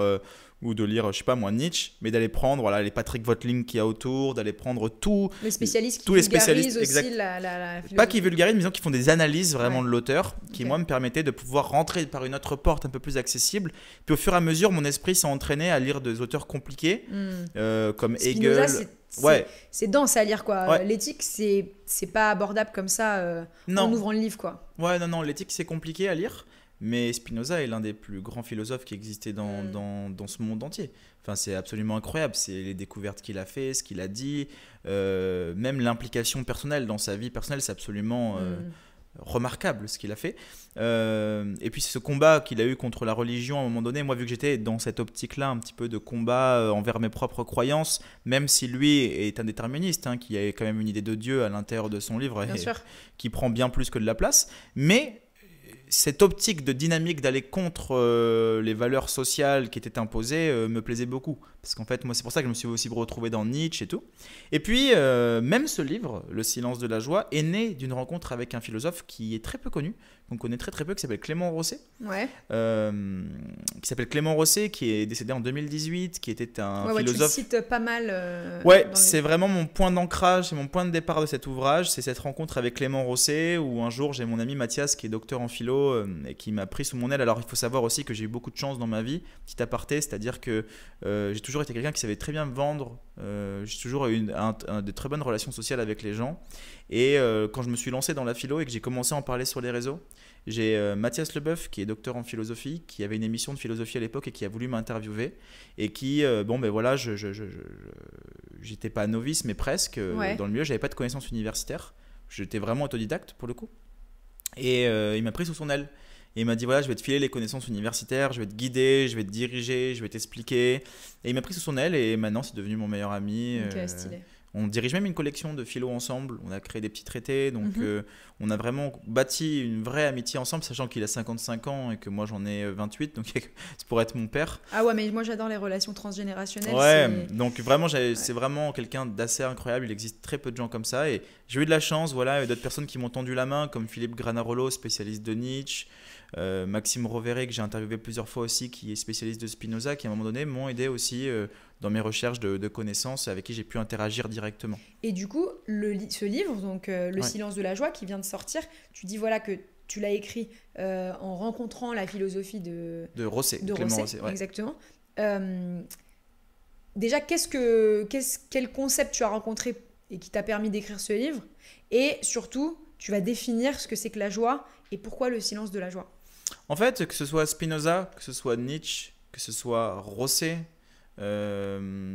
je sais pas moi, Nietzsche, mais d'aller prendre voilà, les Patrick Watling qu'il y a autour, d'aller prendre tous les spécialistes qui tous les spécialistes, aussi exact. la Pas qui vulgarisent, mais disons qui font des analyses vraiment de l'auteur, qui Ok. moi me permettaient de pouvoir rentrer par une autre porte un peu plus accessible. Puis au fur et à mesure, mon esprit s'est entraîné à lire des auteurs compliqués, comme Spinoza, Hegel. c'est dense à lire, quoi. Ouais. L'éthique, c'est pas abordable comme ça en ouvrant le livre, quoi. Ouais, non, l'éthique c'est compliqué à lire, mais Spinoza est l'un des plus grands philosophes qui existait dans ce monde entier. Enfin, c'est absolument incroyable, c'est les découvertes qu'il a fait, ce qu'il a dit, même l'implication personnelle dans sa vie personnelle, c'est absolument remarquable ce qu'il a fait. Et puis c'est ce combat qu'il a eu contre la religion à un moment donné. Moi, vu que j'étais dans cette optique-là, un petit peu de combat envers mes propres croyances, même si lui est un déterministe, qui a quand même une idée de Dieu à l'intérieur de son livre, Bien sûr. qui prend bien plus que de la place, mais cette optique de dynamique d'aller contre les valeurs sociales qui étaient imposées me plaisait beaucoup. Parce qu'en fait, moi, c'est pour ça que je me suis aussi retrouvé dans Nietzsche et tout. Et puis, même ce livre, Le silence de la joie, est né d'une rencontre avec un philosophe qui est très peu connu, qu'on connaît très très peu, qui s'appelle Clément Rosset. Ouais. Qui est décédé en 2018, qui était un Tu le philosophe... cites pas mal. C'est vraiment mon point d'ancrage, c'est mon point de départ de cet ouvrage, c'est cette rencontre avec Clément Rosset, où un jour j'ai mon ami Mathias qui est docteur en philo et qui m'a pris sous mon aile. Alors il faut savoir aussi que j'ai eu beaucoup de chance dans ma vie, petit aparté, c'est-à-dire que j'ai toujours été quelqu'un qui savait très bien me vendre, j'ai toujours eu de très bonnes relations sociales avec les gens, et quand je me suis lancé dans la philo et que j'ai commencé à en parler sur les réseaux, j'ai Mathias Leboeuf qui est docteur en philosophie, qui avait une émission de philosophie à l'époque et qui a voulu m'interviewer, et qui, j'étais pas novice mais presque dans le milieu, j'avais pas de connaissances universitaires, j'étais vraiment autodidacte pour le coup, et il m'a pris sous son aile. Et il m'a dit, voilà, je vais te filer les connaissances universitaires, je vais te guider, je vais te diriger, je vais t'expliquer. Et il m'a pris sous son aile et maintenant c'est devenu mon meilleur ami. Ok, stylé. On dirige même une collection de philo ensemble, on a créé des petits traités, donc on a vraiment bâti une vraie amitié ensemble, sachant qu'il a 55 ans et que moi j'en ai 28, donc c'est pour être mon père. Ah ouais, mais moi j'adore les relations transgénérationnelles. Ouais, donc vraiment, c'est vraiment quelqu'un d'assez incroyable, il existe très peu de gens comme ça, et j'ai eu de la chance, voilà, d'autres personnes qui m'ont tendu la main, comme Philippe Granarolo, spécialiste de Nietzsche, Maxime Rovere, que j'ai interviewé plusieurs fois aussi, qui est spécialiste de Spinoza, qui à un moment donné m'ont aidé aussi dans mes recherches de connaissances, avec qui j'ai pu interagir directement. Et du coup, ce livre, donc Le silence de la joie, qui vient de sortir, tu dis voilà que tu l'as écrit en rencontrant la philosophie de Rosset, Clément Rosset, ouais. Exactement. Déjà, quel concept tu as rencontré et qui t'a permis d'écrire ce livre? Et surtout, tu vas définir ce que c'est que la joie et pourquoi le silence de la joie. En fait, que ce soit Spinoza, que ce soit Nietzsche, que ce soit Rosset, je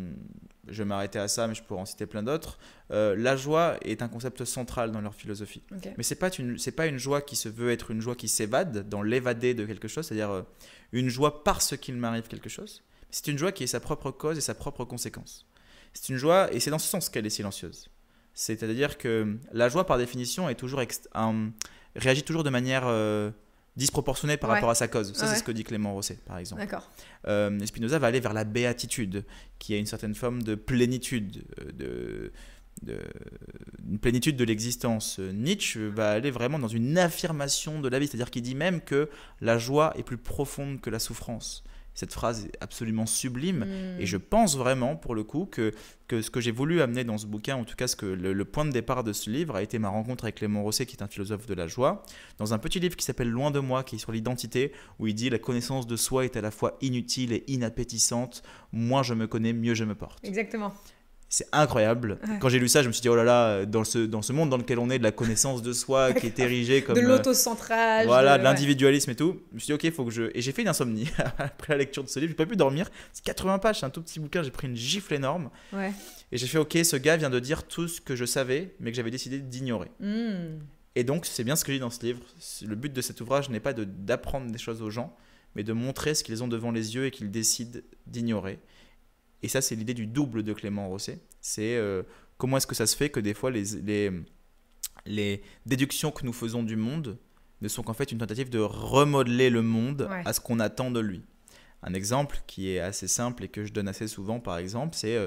vais m'arrêter à ça, mais je pourrais en citer plein d'autres. La joie est un concept central dans leur philosophie. Okay. Mais c'est pas une joie qui se veut être une joie qui s'évade, dans l'évader de quelque chose, c'est-à-dire une joie parce qu'il m'arrive quelque chose. C'est une joie qui est sa propre cause et sa propre conséquence. C'est une joie, et c'est dans ce sens qu'elle est silencieuse. C'est-à-dire que la joie, par définition, est toujours réagit toujours de manière disproportionnée par rapport à sa cause. Ça, c'est ce que dit Clément Rosset, par exemple. D'accord. Spinoza va aller vers la béatitude, qui est une certaine forme de plénitude, une plénitude de l'existence. Nietzsche va aller vraiment dans une affirmation de la vie, c'est-à-dire qu'il dit même que la joie est plus profonde que la souffrance. Cette phrase est absolument sublime et je pense vraiment pour le coup que ce que j'ai voulu amener dans ce bouquin, en tout cas le point de départ de ce livre a été ma rencontre avec Clément Rosset, qui est un philosophe de la joie, dans un petit livre qui s'appelle Loin de moi, qui est sur l'identité, où il dit la connaissance de soi est à la fois inutile et inappétissante, moins je me connais, mieux je me porte. Exactement. C'est incroyable. Ouais. Quand j'ai lu ça, je me suis dit, oh là là, dans ce monde dans lequel on est, de la connaissance de soi qui est érigée comme... de l'autocentrage. Voilà, de l'individualisme et tout. Je me suis dit, ok, il faut que je... Et j'ai fait une insomnie après la lecture de ce livre. J'ai pas pu dormir. C'est 80 pages, c'est un tout petit bouquin. J'ai pris une gifle énorme. Ouais. Et j'ai fait, ok, ce gars vient de dire tout ce que je savais, mais que j'avais décidé d'ignorer. Et donc, c'est bien ce que je dis dans ce livre. Le but de cet ouvrage n'est pas d'apprendre des choses aux gens, mais de montrer ce qu'ils ont devant les yeux et qu'ils décident d'ignorer. Et ça, c'est l'idée du double de Clément Rosset. C'est comment est-ce que ça se fait que des fois, les déductions que nous faisons du monde ne sont qu'en fait une tentative de remodeler le monde à ce qu'on attend de lui. Un exemple qui est assez simple et que je donne assez souvent, par exemple, c'est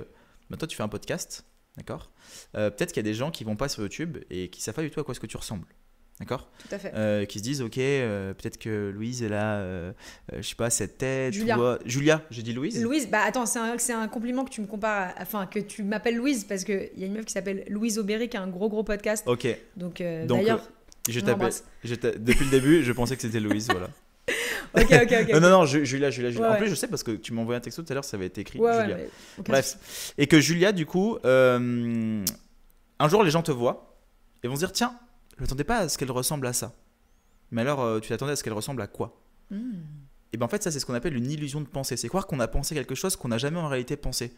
toi, tu fais un podcast, d'accord. Peut-être qu'il y a des gens qui vont pas sur YouTube et qui savent pas du tout à quoi est-ce que tu ressembles. D'accord. Tout à fait. Qui se disent, ok, peut-être que Louise, elle a, je sais pas, cette tête. Julia. Julia, j'ai dit Louise. Louise, bah attends, c'est un compliment que tu me compares, enfin que tu m'appelles Louise, parce qu'il y a une meuf qui s'appelle Louise Aubéry qui a un gros podcast. Ok. Donc d'ailleurs, depuis le début, je pensais que c'était Louise, voilà. Ok. Non, Julia. Ouais, En plus, je sais parce que tu m'as envoyé un texto tout à l'heure, ça avait été écrit. Ouais, Julia. ouais, Bref. Et que Julia, du coup, un jour, les gens te voient et vont se dire, tiens, je m'attendais pas à ce qu'elle ressemble à ça. Mais alors, tu t'attendais à ce qu'elle ressemble à quoi? Et bien en fait, ça, c'est ce qu'on appelle une illusion de pensée. C'est croire qu'on a pensé quelque chose qu'on n'a jamais en réalité pensé.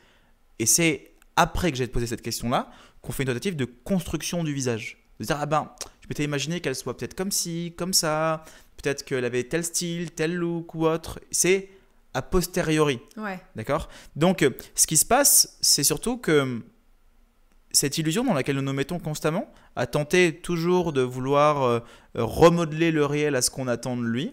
Et c'est après que j'ai posé cette question-là qu'on fait une tentative de construction du visage. De dire, je m'étais imaginé qu'elle soit peut-être comme ci, comme ça, peut-être qu'elle avait tel style, tel look ou autre. C'est a posteriori. Ouais. D'accord? Donc, ce qui se passe, c'est surtout que cette illusion dans laquelle nous nous mettons constamment, à tenter toujours de vouloir remodeler le réel à ce qu'on attend de lui,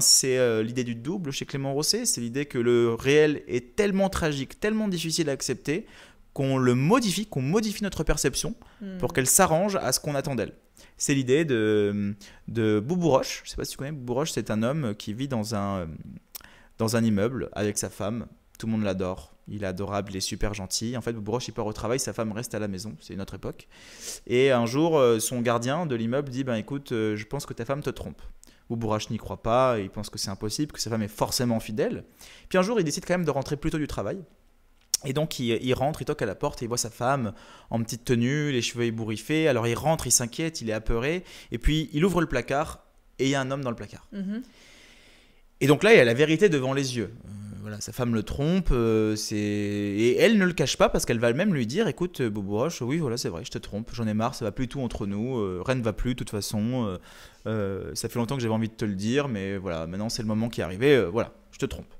c'est l'idée du double chez Clément Rosset. C'est l'idée que le réel est tellement tragique, tellement difficile à accepter, qu'on le modifie, qu'on modifie notre perception pour qu'elle s'arrange à ce qu'on attend d'elle. C'est l'idée de Boubouroche. Je ne sais pas si tu connais. Boubouroche, c'est un homme qui vit dans un immeuble avec sa femme. Tout le monde l'adore. Il est adorable, il est super gentil. En fait, Boubouroche, il part au travail, sa femme reste à la maison. C'est une autre époque. Et un jour, son gardien de l'immeuble dit, écoute, je pense que ta femme te trompe. Boubouroche n'y croit pas, il pense que c'est impossible, que sa femme est forcément fidèle. Puis un jour, il décide quand même de rentrer plus tôt du travail. Et donc, il rentre, il toque à la porte et il voit sa femme en petite tenue, les cheveux ébouriffés. Alors, il rentre, il s'inquiète, il est apeuré. Et puis, il ouvre le placard et il y a un homme dans le placard. Et donc là, il y a la vérité devant les yeux. Voilà, sa femme le trompe, et elle ne le cache pas parce qu'elle va même lui dire, écoute Boubouroche, oui voilà c'est vrai, je te trompe, j'en ai marre, ça va plus tout entre nous, rien ne va plus de toute façon, ça fait longtemps que j'avais envie de te le dire, mais voilà, maintenant c'est le moment qui est arrivé, voilà, je te trompe.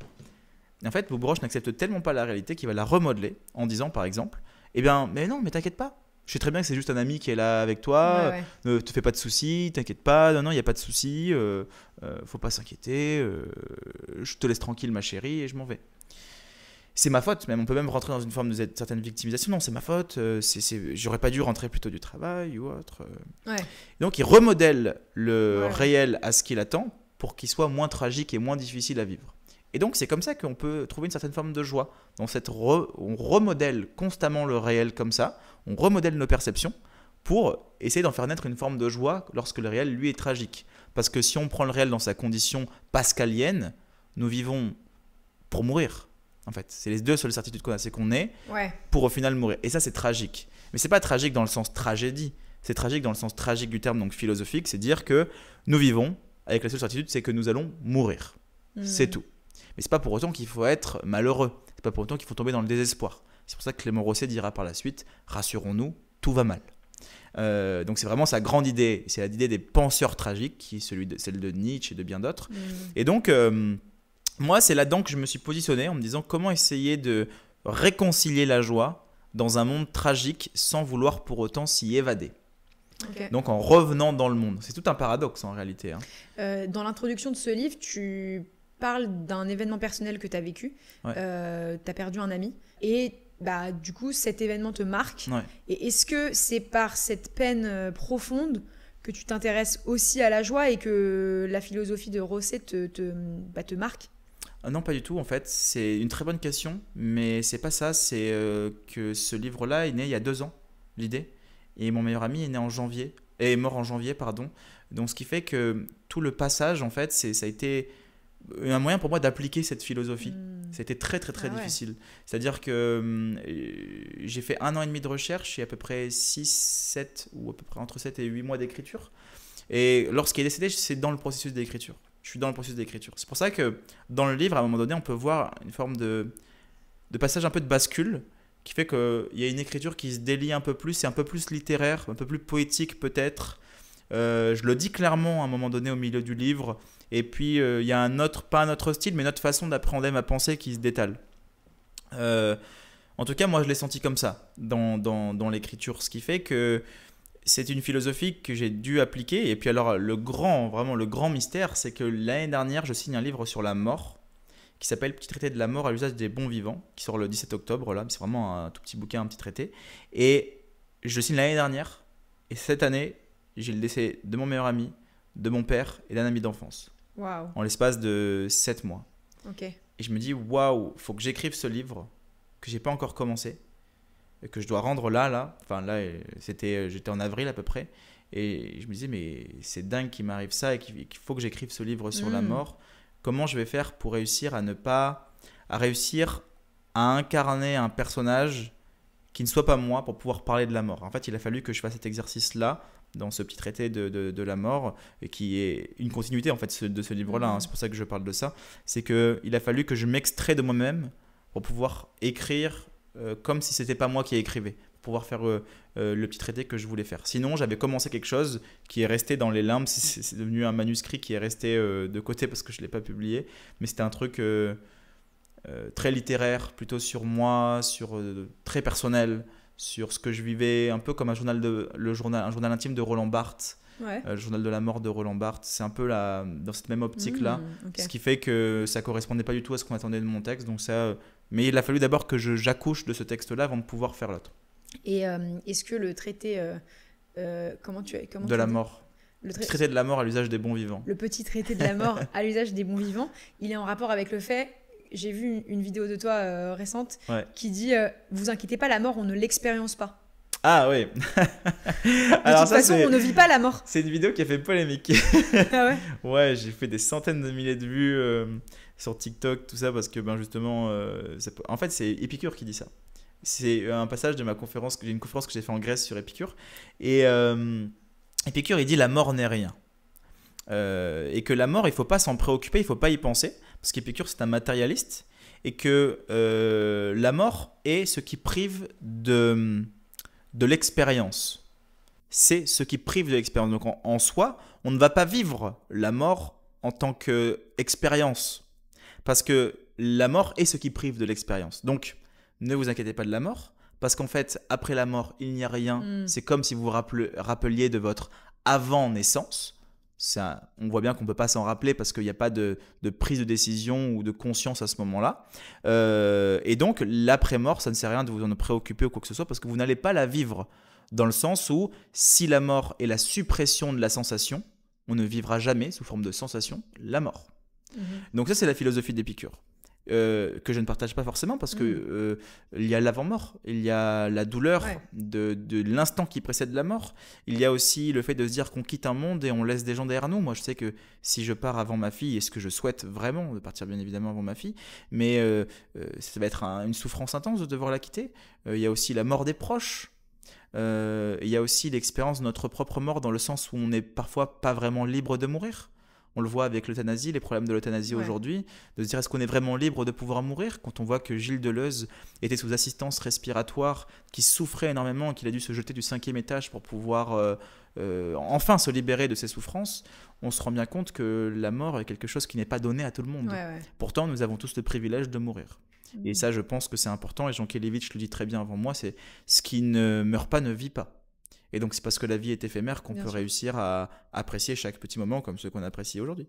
Et en fait, Boubouroche n'accepte tellement pas la réalité qu'il va la remodeler en disant par exemple, mais non, mais t'inquiète pas. Je sais très bien que c'est juste un ami qui est là avec toi, ne te fais pas de soucis, t'inquiète pas, non, il n'y a pas de soucis, faut pas s'inquiéter, je te laisse tranquille ma chérie et je m'en vais. C'est ma faute, même on peut même rentrer dans une forme de certaine victimisation, non c'est ma faute, j'aurais pas dû rentrer plus tôt du travail ou autre. Donc il remodèle le réel à ce qu'il attend pour qu'il soit moins tragique et moins difficile à vivre. Et donc c'est comme ça qu'on peut trouver une certaine forme de joie. On remodèle constamment le réel comme ça, on remodèle nos perceptions pour essayer d'en faire naître une forme de joie lorsque le réel, lui, est tragique. Parce que si on prend le réel dans sa condition pascalienne, nous vivons pour mourir. En fait, c'est les deux seules certitudes qu'on a, c'est qu'on est pour au final mourir. Et ça, c'est tragique. Mais c'est pas tragique dans le sens tragédie, c'est tragique dans le sens tragique du terme, donc philosophique, c'est dire que nous vivons avec la seule certitude, c'est que nous allons mourir. C'est tout. Mais c'est pas pour autant qu'il faut être malheureux. C'est pas pour autant qu'il faut tomber dans le désespoir. C'est pour ça que Clément Rosset dira par la suite, rassurons-nous, tout va mal. Donc c'est vraiment sa grande idée. C'est l'idée des penseurs tragiques, qui est celle de Nietzsche et de bien d'autres. Et donc, moi, c'est là-dedans que je me suis positionné en me disant comment essayer de réconcilier la joie dans un monde tragique sans vouloir pour autant s'y évader. Donc en revenant dans le monde. C'est tout un paradoxe en réalité. Dans l'introduction de ce livre, tu parles d'un événement personnel que tu as vécu. Tu as perdu un ami. Et du coup, cet événement te marque. Et est-ce que c'est par cette peine profonde que tu t'intéresses aussi à la joie et que la philosophie de Rosset te marque? Non, pas du tout. En fait, c'est une très bonne question, mais c'est pas ça. C'est que ce livre-là est né il y a 2 ans, l'idée. Et mon meilleur ami est mort en janvier, pardon. Donc, ce qui fait que tout le passage, en fait, ça a été un moyen pour moi d'appliquer cette philosophie. C'était très difficile. C'est-à-dire que j'ai fait 1 an et demi de recherche et à peu près 7 ou à peu près entre 7 et 8 mois d'écriture. Et lorsqu'il est décédé, c'est dans le processus d'écriture. Je suis dans le processus d'écriture. C'est pour ça que dans le livre, à un moment donné, on peut voir une forme de passage un peu de bascule qui fait qu'il y a une écriture qui se délie un peu plus, c'est un peu plus littéraire, un peu plus poétique peut-être. Je le dis clairement à un moment donné au milieu du livre. Et puis, il y a pas un autre style, mais une autre façon d'appréhender ma pensée qui se détale. En tout cas, moi, je l'ai senti comme ça dans l'écriture. Ce qui fait que c'est une philosophie que j'ai dû appliquer. Et puis alors, vraiment le grand mystère, c'est que l'année dernière, je signe un livre sur la mort qui s'appelle Petit traité de la mort à l'usage des bons vivants, qui sort le 17 octobre. Là, c'est vraiment un tout petit bouquin, un petit traité. Et je le signe l'année dernière. Et cette année, j'ai le décès de mon meilleur ami, de mon père et d'un ami d'enfance. Waouh. En l'espace de 7 mois. Ok. Et je me dis, waouh, faut que j'écrive ce livre que j'ai pas encore commencé, et que je dois rendre là. Enfin là, j'étais en avril à peu près. Et je me disais, mais c'est dingue qu'il m'arrive ça et qu'il faut que j'écrive ce livre sur la mort. Comment je vais faire pour réussir à réussir à incarner un personnage qui ne soit pas moi pour pouvoir parler de la mort. En fait, il a fallu que je fasse cet exercice-là dans ce petit traité de la mort, et qui est une continuité en fait de ce livre-là. C'est pour ça que je parle de ça. C'est qu'il a fallu que je m'extrais de moi-même pour pouvoir écrire comme si c'était pas moi qui écrivais, pour pouvoir faire le petit traité que je voulais faire. Sinon, j'avais commencé quelque chose qui est resté dans les limbes. C'est devenu un manuscrit qui est resté de côté parce que je l'ai pas publié. Mais c'était un truc très littéraire, plutôt sur moi, très personnel, sur ce que je vivais, un peu comme un journal intime de Roland Barthes. Ouais. Le journal de la mort de Roland Barthes, c'est un peu dans cette même optique-là, ok. ce qui fait que ça correspondait pas du tout à ce qu'on attendait de mon texte. Donc mais il a fallu d'abord que j'accouche de ce texte-là avant de pouvoir faire l'autre. Et est-ce que le traité De la mort. Le traité de la mort à l'usage des bons vivants. Le petit traité de la mort à l'usage des bons vivants, il est en rapport avec le fait... J'ai vu une vidéo de toi récente qui dit vous inquiétez pas, la mort, on ne l'expérience pas. Ah oui. De toute façon, on ne vit pas la mort. C'est une vidéo qui a fait polémique. Ah ouais. Ouais, j'ai fait des centaines de milliers de vues sur TikTok, tout ça, parce que justement, en fait, c'est Épicure qui dit ça. C'est un passage de ma conférence, j'ai une conférence que j'ai fait en Grèce sur Épicure. Et Épicure, il dit la mort n'est rien. Et que la mort, il ne faut pas s'en préoccuper, il ne faut pas y penser, parce qu'Épicure, c'est un matérialiste, et que la mort est ce qui prive de l'expérience. C'est ce qui prive de l'expérience. Donc en soi, on ne va pas vivre la mort en tant qu'expérience, parce que la mort est ce qui prive de l'expérience. Donc, ne vous inquiétez pas de la mort, parce qu'en fait, après la mort, il n'y a rien. C'est comme si vous vous rappeliez de votre avant-naissance. On voit bien qu'on ne peut pas s'en rappeler parce qu'il n'y a pas de prise de décision ou de conscience à ce moment-là. Et donc, l'après-mort, ça ne sert à rien de vous en préoccuper ou quoi que ce soit, parce que vous n'allez pas la vivre, dans le sens où si la mort est la suppression de la sensation, on ne vivra jamais sous forme de sensation la mort. Donc ça, c'est la philosophie d'Épicure. Que je ne partage pas forcément, parce que il y a l'avant-mort, il y a la douleur de l'instant qui précède la mort, il y a aussi le fait de se dire qu'on quitte un monde et on laisse des gens derrière nous. Moi, je sais que si je pars avant ma fille, et ce que je souhaite vraiment, de partir bien évidemment avant ma fille, mais ça va être une souffrance intense de devoir la quitter. Il y a aussi la mort des proches. Il y a aussi l'expérience de notre propre mort, dans le sens où on n'est parfois pas vraiment libre de mourir. On le voit avec l'euthanasie, les problèmes de l'euthanasie aujourd'hui, de se dire est-ce qu'on est vraiment libre de pouvoir mourir, quand on voit que Gilles Deleuze était sous assistance respiratoire, qui souffrait énormément, qu'il a dû se jeter du 5e étage pour pouvoir enfin se libérer de ses souffrances. On se rend bien compte que la mort est quelque chose qui n'est pas donné à tout le monde. Pourtant, nous avons tous le privilège de mourir. Et ça, je pense que c'est important, et Jean Kelevitch le dit très bien avant moi, c'est ce qui ne meurt pas ne vit pas. Et donc, c'est parce que la vie est éphémère qu'on peut réussir à apprécier chaque petit moment comme ceux qu'on apprécie aujourd'hui.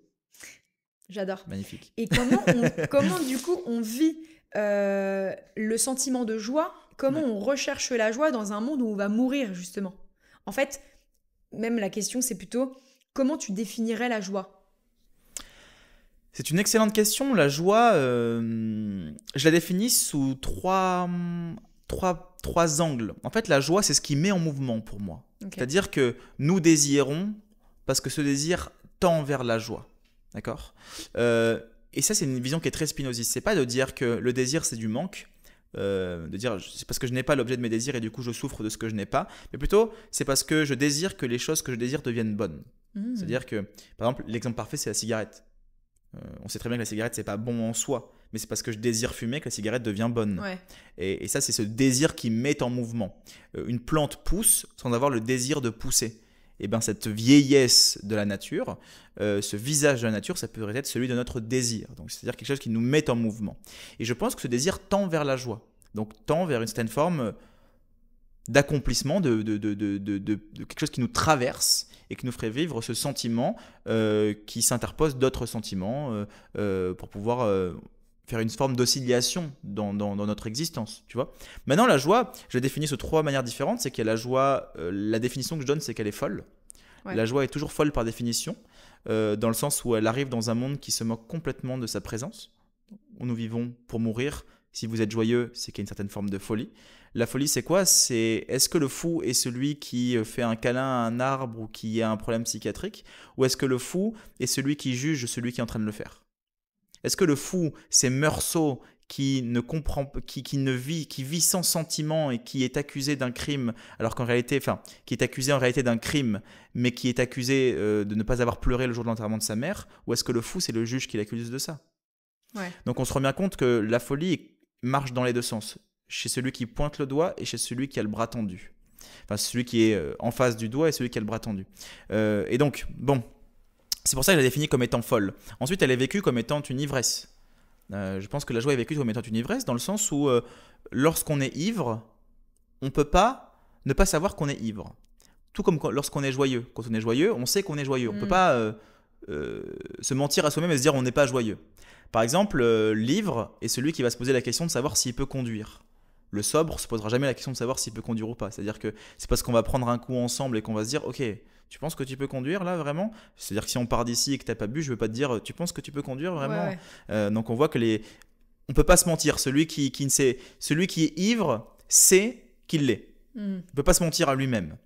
J'adore. Magnifique. Et comment du coup, on vit le sentiment de joie? Comment on recherche la joie dans un monde où on va mourir, justement? En fait, même la question, c'est plutôt comment tu définirais la joie? C'est une excellente question. La joie, je la définis sous trois angles. En fait, la joie, c'est ce qui met en mouvement pour moi. C'est-à-dire que nous désirons parce que ce désir tend vers la joie. D'accord ? Et ça, c'est une vision qui est très spinoziste. C'est pas de dire que le désir, c'est du manque, de dire c'est parce que je n'ai pas l'objet de mes désirs et du coup je souffre de ce que je n'ai pas, mais plutôt c'est parce que je désire que les choses que je désire deviennent bonnes. C'est-à-dire que, par exemple, l'exemple parfait, c'est la cigarette. On sait très bien que la cigarette, c'est pas bon en soi, mais c'est parce que je désire fumer que la cigarette devient bonne. Et ça, c'est ce désir qui met en mouvement. Une plante pousse sans avoir le désir de pousser. Et bien, cette vieillesse de la nature, ce visage de la nature, ça pourrait être celui de notre désir. Donc, c'est-à-dire quelque chose qui nous met en mouvement. Et je pense que ce désir tend vers la joie. Donc, tend vers une certaine forme d'accomplissement, de quelque chose qui nous traverse et qui nous ferait vivre ce sentiment qui s'interpose d'autres sentiments pour pouvoir faire une forme d'oscillation dans notre existence, tu vois. Maintenant, la joie, je la définis sous 3 manières différentes. C'est qu'il y a la joie, la définition que je donne, c'est qu'elle est folle. Ouais. La joie est toujours folle par définition, dans le sens où elle arrive dans un monde qui se moque complètement de sa présence, où nous vivons pour mourir. Si vous êtes joyeux, c'est qu'il y a une certaine forme de folie. La folie, c'est quoi ? Est-ce que le fou est celui qui fait un câlin à un arbre ou qui a un problème psychiatrique ? Ou est-ce que le fou est celui qui juge celui qui est en train de le faire ? Est-ce que le fou, c'est Meursault qui ne comprend, qui vit sans sentiment et qui est accusé d'un crime, alors qu'en réalité, qui est accusé en réalité d'un crime, mais qui est accusé de ne pas avoir pleuré le jour de l'enterrement de sa mère ? Ou est-ce que le fou, c'est le juge qui l'accuse de ça ? Ouais. Donc on se rend bien compte que la folie marche dans les deux sens, chez celui qui pointe le doigt et chez celui qui a le bras tendu. Enfin, celui qui est en face du doigt et celui qui a le bras tendu. Et donc, bon, c'est pour ça que je la définis comme étant folle. Ensuite, elle est vécue comme étant une ivresse. Je pense que la joie est vécue comme étant une ivresse, dans le sens où lorsqu'on est ivre, on ne peut pas ne pas savoir qu'on est ivre. Tout comme lorsqu'on est joyeux. Quand on est joyeux, on sait qu'on est joyeux. On ne peut pas se mentir à soi-même et se dire on n'est pas joyeux. Par exemple, l'ivre est celui qui va se poser la question de savoir s'il peut conduire. Le sobre ne se posera jamais la question de savoir s'il peut conduire ou pas. C'est-à-dire que c'est parce qu'on va prendre un coup ensemble et qu'on va se dire ok, tu penses que tu peux conduire là vraiment ? C'est-à-dire que si on part d'ici et que tu n'as pas bu, je ne veux pas te dire tu penses que tu peux conduire vraiment ? Ouais. Donc on voit que on ne peut pas se mentir. Celui qui est ivre sait qu'il l'est. Il ne peut pas se mentir à lui-même.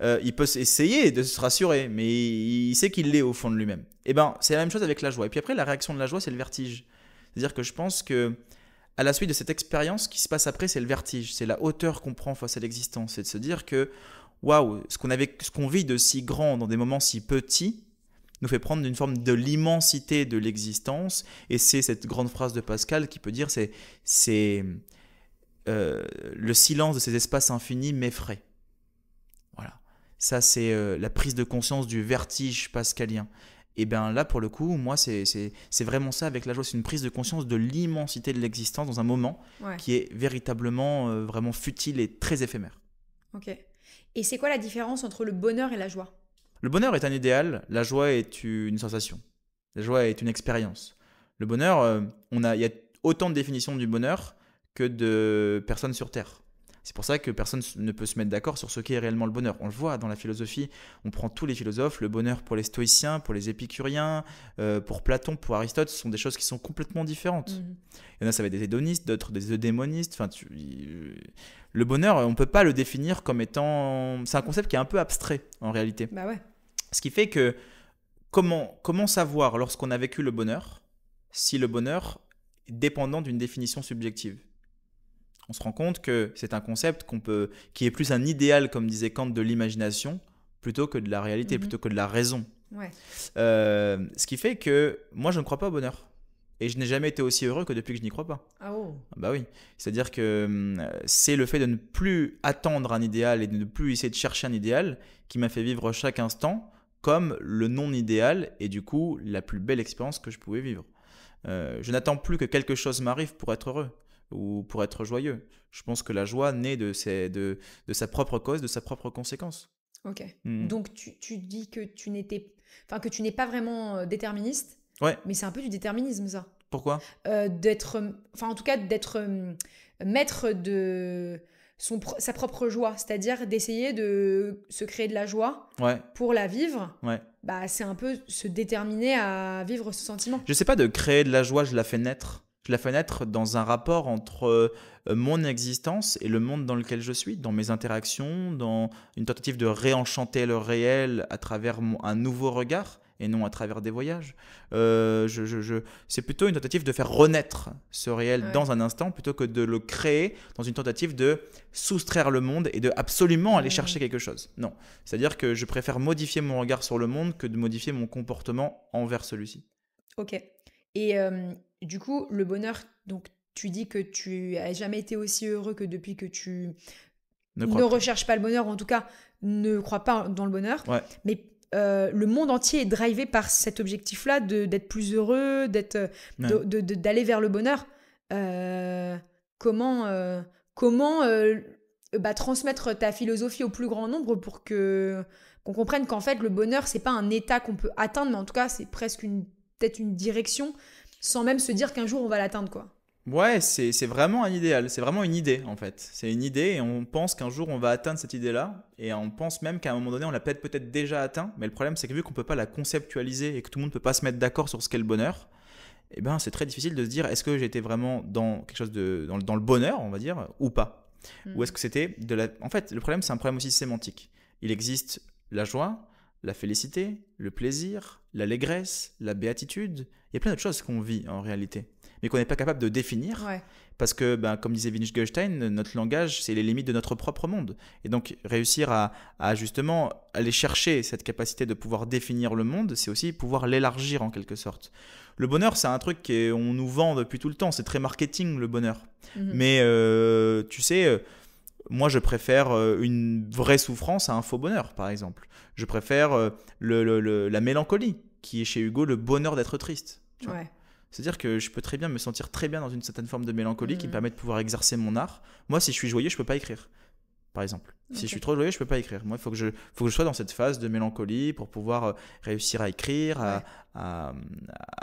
Il peut essayer de se rassurer, mais il sait qu'il l'est au fond de lui-même. Et ben, c'est la même chose avec la joie. Et puis après, la réaction de la joie, c'est le vertige. C'est-à-dire que je pense que à la suite de cette expérience, ce qui se passe après, c'est le vertige. C'est la hauteur qu'on prend face à l'existence. C'est de se dire que waouh, ce qu'on vit de si grand dans des moments si petits nous fait prendre une forme de l'immensité de l'existence. Et c'est cette grande phrase de Pascal qui peut dire le silence de ces espaces infinis m'effraie. Voilà. Ça, c'est la prise de conscience du vertige pascalien. Et bien là, pour le coup, moi, c'est vraiment ça avec la joie. C'est une prise de conscience de l'immensité de l'existence dans un moment qui est véritablement vraiment futile et très éphémère. Ok. Et c'est quoi la différence entre le bonheur et la joie ? Le bonheur est un idéal, la joie est une sensation. La joie est une expérience. Le bonheur, il y a autant de définitions du bonheur que de personnes sur Terre. C'est pour ça que personne ne peut se mettre d'accord sur ce qu'est réellement le bonheur. On le voit dans la philosophie, on prend tous les philosophes, le bonheur pour les stoïciens, pour les épicuriens, pour Platon, pour Aristote, ce sont des choses qui sont complètement différentes. Il y en a, ça va être des hédonistes, d'autres des eudémonistes. Le bonheur, on ne peut pas le définir comme étant... C'est un concept qui est un peu abstrait en réalité. Bah ouais. Ce qui fait que comment savoir lorsqu'on a vécu le bonheur si le bonheur est dépendant d'une définition subjective ? On se rend compte que c'est un concept qui est plus un idéal, comme disait Kant, de l'imagination, plutôt que de la réalité, plutôt que de la raison. Ouais. Ce qui fait que moi, je ne crois pas au bonheur. Et je n'ai jamais été aussi heureux que depuis que je n'y crois pas. Ah oh. Bah oui. C'est-à-dire que c'est le fait de ne plus attendre un idéal et de ne plus essayer de chercher un idéal qui m'a fait vivre chaque instant comme le non-idéal et du coup, la plus belle expérience que je pouvais vivre. Je n'attends plus que quelque chose m'arrive pour être heureux ou pour être joyeux. Je pense que la joie naît de sa propre cause, de sa propre conséquence. Ok. Donc tu dis que tu n'es pas vraiment déterministe. Ouais. Mais c'est un peu du déterminisme, ça. Pourquoi ? D'être maître de sa propre joie, c'est-à-dire d'essayer de se créer de la joie pour la vivre. Ouais. Bah, c'est un peu se déterminer à vivre ce sentiment. Je ne sais pas de créer de la joie, je la fais naître. Je la fais naître dans un rapport entre mon existence et le monde dans lequel je suis, dans mes interactions, dans une tentative de réenchanter le réel à travers un nouveau regard et non à travers des voyages. C'est plutôt une tentative de faire renaître ce réel dans un instant plutôt que de le créer dans une tentative de soustraire le monde et de absolument aller chercher quelque chose. Non, c'est-à-dire que je préfère modifier mon regard sur le monde que de modifier mon comportement envers celui-ci. Ok. Et du coup, le bonheur, donc tu dis que tu n'as jamais été aussi heureux que depuis que tu ne recherches pas le bonheur, ou en tout cas ne crois pas dans le bonheur. Ouais. Mais le monde entier est drivé par cet objectif-là d'être plus heureux, d'aller vers le bonheur. Comment transmettre ta philosophie au plus grand nombre pour qu'on comprenne qu'en fait, le bonheur, c'est pas un état qu'on peut atteindre, mais en tout cas, c'est presque peut-être une direction sans même se dire qu'un jour on va l'atteindre, quoi. Ouais, c'est vraiment un idéal, c'est vraiment une idée en fait. C'est une idée et on pense qu'un jour on va atteindre cette idée-là et on pense même qu'à un moment donné on l'a peut-être déjà atteint, mais le problème c'est que vu qu'on peut pas la conceptualiser et que tout le monde peut pas se mettre d'accord sur ce qu'est le bonheur, eh ben c'est très difficile de se dire est-ce que j'étais vraiment dans quelque chose dans le bonheur, on va dire, ou pas. Ou est-ce que c'était En fait, le problème c'est un problème aussi sémantique. Il existe la joie, la félicité, le plaisir, l'allégresse, la béatitude. Il y a plein d'autres choses qu'on vit en réalité, mais qu'on n'est pas capable de définir. Ouais. Parce que, comme disait Wittgenstein, notre langage, c'est les limites de notre propre monde. Et donc, réussir à justement aller chercher cette capacité de pouvoir définir le monde, c'est aussi pouvoir l'élargir en quelque sorte. Le bonheur, c'est un truc qu'on nous vend depuis tout le temps. C'est très marketing, le bonheur. Mais tu sais, moi, je préfère une vraie souffrance à un faux bonheur, par exemple. Je préfère la mélancolie, qui est chez Hugo le bonheur d'être triste. Tu vois. Ouais. C'est-à-dire que je peux très bien me sentir très bien dans une certaine forme de mélancolie qui me permet de pouvoir exercer mon art. Moi, si je suis joyeux, je ne peux pas écrire, par exemple. Si je suis trop joyeux, je ne peux pas écrire. Moi, il faut que je sois dans cette phase de mélancolie pour pouvoir réussir à écrire, à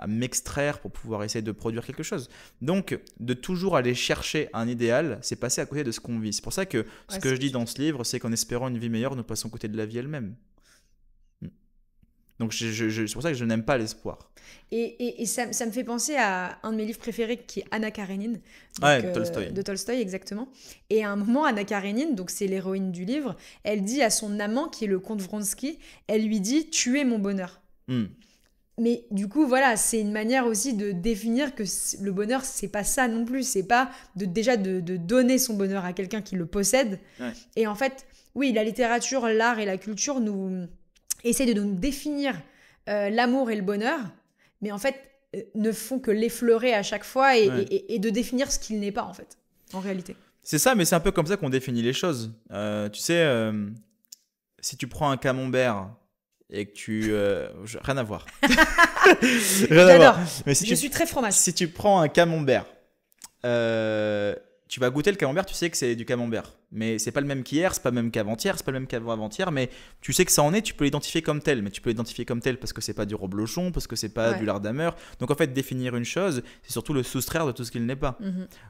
m'extraire, pour pouvoir essayer de produire quelque chose. Donc, de toujours aller chercher un idéal, c'est passer à côté de ce qu'on vit. C'est pour ça que ce que je dis dans ce livre, c'est qu'en espérant une vie meilleure, nous passons à côté de la vie elle-même. Donc, c'est pour ça que je n'aime pas l'espoir. Et ça me fait penser à un de mes livres préférés qui est Anna Karenine. Tolstoï. De Tolstoï, exactement. Et à un moment, Anna Karenine, donc c'est l'héroïne du livre, elle dit à son amant, qui est le comte Vronsky, elle lui dit « Tu es mon bonheur ». Mais du coup, voilà, c'est une manière aussi de définir que le bonheur, c'est pas ça non plus. C'est pas de donner son bonheur à quelqu'un qui le possède. Ouais. Et en fait, oui, la littérature, l'art et la culture nous essayent de nous définir l'amour et le bonheur, mais en fait, ne font que l'effleurer à chaque fois et de définir ce qu'il n'est pas, en fait, en réalité. C'est ça, mais c'est un peu comme ça qu'on définit les choses. Tu sais, si tu prends un camembert et que tu... rien à voir. J'adore. Mais je suis très fromage. Si tu prends un camembert, tu vas goûter le camembert, tu sais que c'est du camembert. Mais c'est pas le même qu'hier, c'est pas le même qu'avant-hier, c'est pas le même qu'avant-avant-hier, mais tu sais que ça en est, tu peux l'identifier comme tel. Mais tu peux l'identifier comme tel parce que c'est pas du reblochon, parce que c'est pas du lard d'Amer. Donc en fait, définir une chose, c'est surtout le soustraire de tout ce qu'il n'est pas.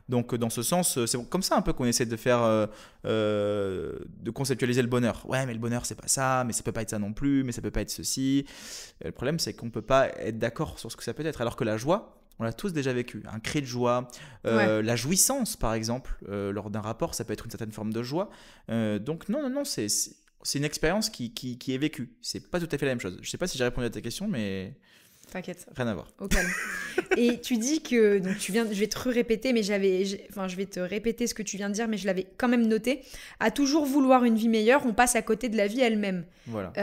Donc dans ce sens, c'est comme ça un peu qu'on essaie de faire, de conceptualiser le bonheur. Ouais, mais le bonheur, c'est pas ça, mais ça peut pas être ça non plus, mais ça peut pas être ceci. Et le problème, c'est qu'on peut pas être d'accord sur ce que ça peut être. Alors que la joie, on l'a tous déjà vécu, un cri de joie, la jouissance par exemple, lors d'un rapport, ça peut être une certaine forme de joie. Donc non, c'est une expérience qui est vécue. C'est pas tout à fait la même chose. Je sais pas si j'ai répondu à ta question, mais t'inquiète. Rien à voir. Au calme. Et tu dis que, donc je vais te répéter, mais je vais te répéter ce que tu viens de dire, mais je l'avais quand même noté. À toujours vouloir une vie meilleure, on passe à côté de la vie elle-même. Voilà.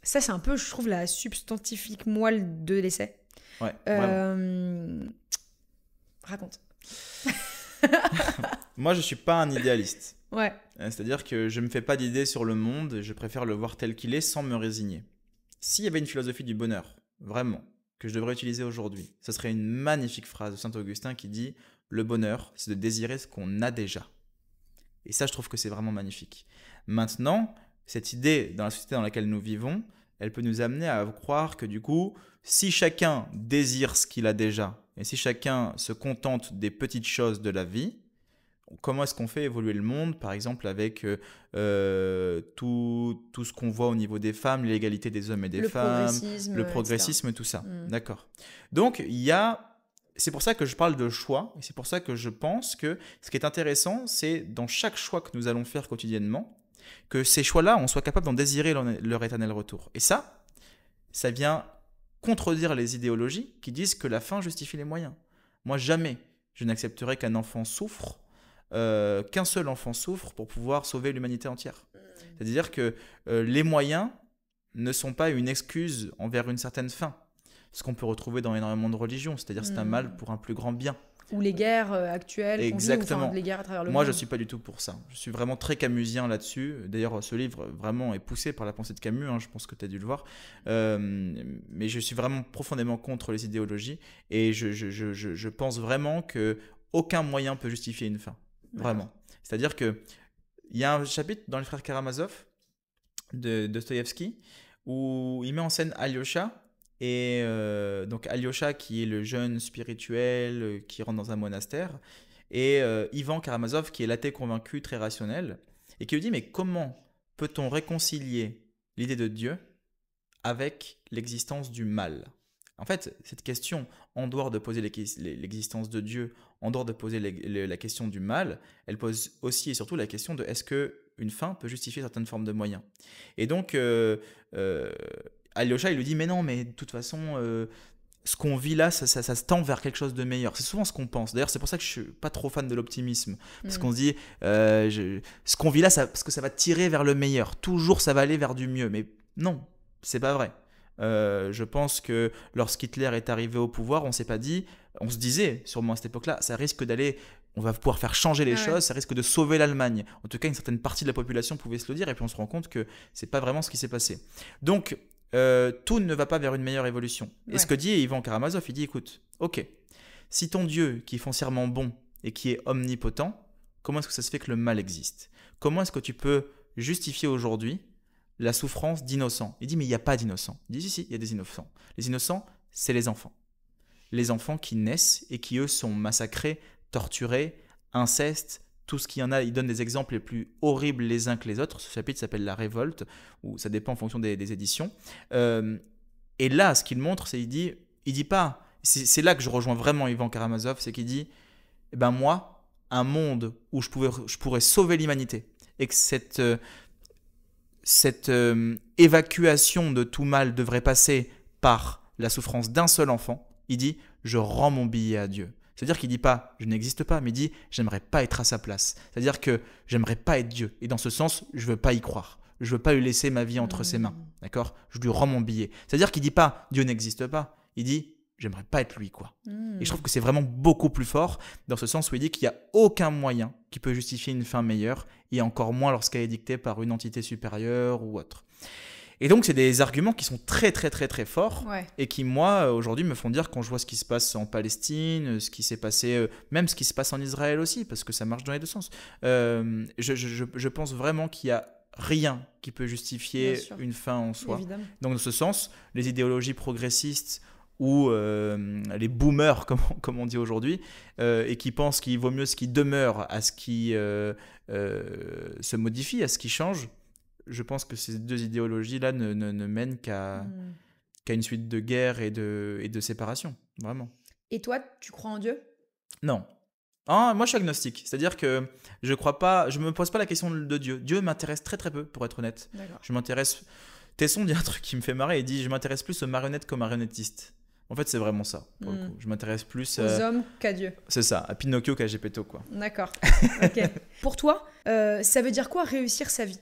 Ça, c'est un peu, je trouve, la substantifique moelle de l'essai. Ouais, raconte. Moi, je suis pas un idéaliste. Ouais. C'est-à-dire que je me fais pas d'idées sur le monde, je préfère le voir tel qu'il est sans me résigner. S'il y avait une philosophie du bonheur, vraiment, que je devrais utiliser aujourd'hui, ce serait une magnifique phrase de Saint-Augustin qui dit « Le bonheur, c'est de désirer ce qu'on a déjà ». Et ça, je trouve que c'est vraiment magnifique. Maintenant, cette idée, dans la société dans laquelle nous vivons, elle peut nous amener à croire que du coup, si chacun désire ce qu'il a déjà, et si chacun se contente des petites choses de la vie, comment est-ce qu'on fait évoluer le monde, par exemple avec tout ce qu'on voit au niveau des femmes, l'égalité des hommes et des femmes, le progressisme, tout ça. D'accord. Donc, c'est pour ça que je parle de choix, et c'est pour ça que je pense que ce qui est intéressant, c'est dans chaque choix que nous allons faire quotidiennement, que ces choix-là, on soit capable d'en désirer leur éternel retour. Et ça vient contredire les idéologies qui disent que la fin justifie les moyens. Moi, jamais je n'accepterai qu'un enfant souffre, qu'un seul enfant souffre pour pouvoir sauver l'humanité entière. C'est-à-dire que les moyens ne sont pas une excuse envers une certaine fin. Ce qu'on peut retrouver dans énormément de religions, c'est-à-dire c'est un mal pour un plus grand bien. Ou les guerres actuelles. Exactement. Les guerres à travers le Moi, monde. je ne suis pas du tout pour ça. Je suis vraiment très camusien là-dessus. D'ailleurs, ce livre vraiment est poussé par la pensée de Camus. Je pense que tu as dû le voir. Mais je suis vraiment profondément contre les idéologies. Et je pense vraiment qu'aucun moyen peut justifier une fin. Vraiment. C'est-à-dire qu'il y a un chapitre dans Les Frères Karamazov de Dostoïevski où il met en scène Alyosha Et donc Alyosha, qui est le jeune spirituel qui rentre dans un monastère, et Ivan Karamazov, qui est l'athée convaincu, très rationnel, et qui lui dit, mais comment peut-on réconcilier l'idée de Dieu avec l'existence du mal? En fait, cette question, en dehors de poser l'existence de Dieu, en dehors de poser la question du mal, elle pose aussi et surtout la question de est-ce qu'une fin peut justifier certaines formes de moyens? Et donc, Alyosha, il lui dit, mais non, mais de toute façon, ce qu'on vit là, ça se tend vers quelque chose de meilleur. C'est souvent ce qu'on pense. D'ailleurs, c'est pour ça que je suis pas trop fan de l'optimisme. Parce qu'on se dit, ce qu'on vit là, parce que ça va tirer vers le meilleur. Toujours, ça va aller vers du mieux. Mais non, c'est pas vrai. Je pense que lorsqu'Hitler est arrivé au pouvoir, on se disait, sûrement à cette époque-là, ça risque d'aller, on va pouvoir faire changer les choses, ça risque de sauver l'Allemagne. En tout cas, une certaine partie de la population pouvait se le dire, et puis on se rend compte que c'est pas vraiment ce qui s'est passé. Donc, tout ne va pas vers une meilleure évolution. Et ce que dit Ivan Karamazov, il dit, écoute, ok, si ton Dieu, qui est foncièrement bon et qui est omnipotent, comment est-ce que ça se fait que le mal existe? Comment est-ce que tu peux justifier aujourd'hui la souffrance d'innocents? Il dit, mais il n'y a pas d'innocents. Il dit, si, il y a des innocents. Les innocents, c'est les enfants. Les enfants qui naissent et qui, eux, sont massacrés, torturés, incestes, tout ce qu'il y en a. Il donne des exemples les plus horribles les uns que les autres. Ce chapitre s'appelle La Révolte, ou ça dépend en fonction des éditions. Et là, ce qu'il montre, c'est il dit pas, c'est là que je rejoins vraiment Ivan Karamazov, c'est qu'il dit, eh ben moi, un monde où je pourrais sauver l'humanité, et que cette évacuation de tout mal devrait passer par la souffrance d'un seul enfant, il dit, je rends mon billet à Dieu. C'est-à-dire qu'il ne dit pas « je n'existe pas », mais il dit « j'aimerais pas être à sa place ». C'est-à-dire que j'aimerais pas être Dieu. Et dans ce sens, je ne veux pas y croire. Je ne veux pas lui laisser ma vie entre ses mains. D'accord ? Je lui rends mon billet. C'est-à-dire qu'il ne dit pas « Dieu n'existe pas ». Il dit « j'aimerais pas être lui ». Quoi. Et je trouve que c'est vraiment beaucoup plus fort dans ce sens où il dit qu'il n'y a aucun moyen qui peut justifier une fin meilleure, et encore moins lorsqu'elle est dictée par une entité supérieure ou autre. Et donc, c'est des arguments qui sont très, très, très, très forts et qui, moi, aujourd'hui, me font dire, quand je vois ce qui se passe en Palestine, ce qui s'est passé, même ce qui se passe en Israël aussi, parce que ça marche dans les deux sens, je pense vraiment qu'il n'y a rien qui peut justifier une fin en soi. Évidemment. Donc, dans ce sens, les idéologies progressistes ou les boomers, comme on dit aujourd'hui, et qui pensent qu'il vaut mieux ce qui demeure à ce qui se modifie, à ce qui change, je pense que ces deux idéologies-là ne mènent qu'à une suite de guerre et de séparation, vraiment. Et toi, tu crois en Dieu ? Non. Moi, je suis agnostique. C'est-à-dire que je me pose pas la question de Dieu. Dieu m'intéresse très très peu, pour être honnête. D'accord. Je m'intéresse... Tesson dit un truc qui me fait marrer, il dit « je m'intéresse plus aux marionnettes qu'aux marionnettistes ». En fait, c'est vraiment ça, pour le coup. Je m'intéresse plus aux hommes qu'à Dieu. C'est ça, à Pinocchio qu'à Geppetto, quoi. D'accord. Ok. Pour toi, ça veut dire quoi réussir sa vie ?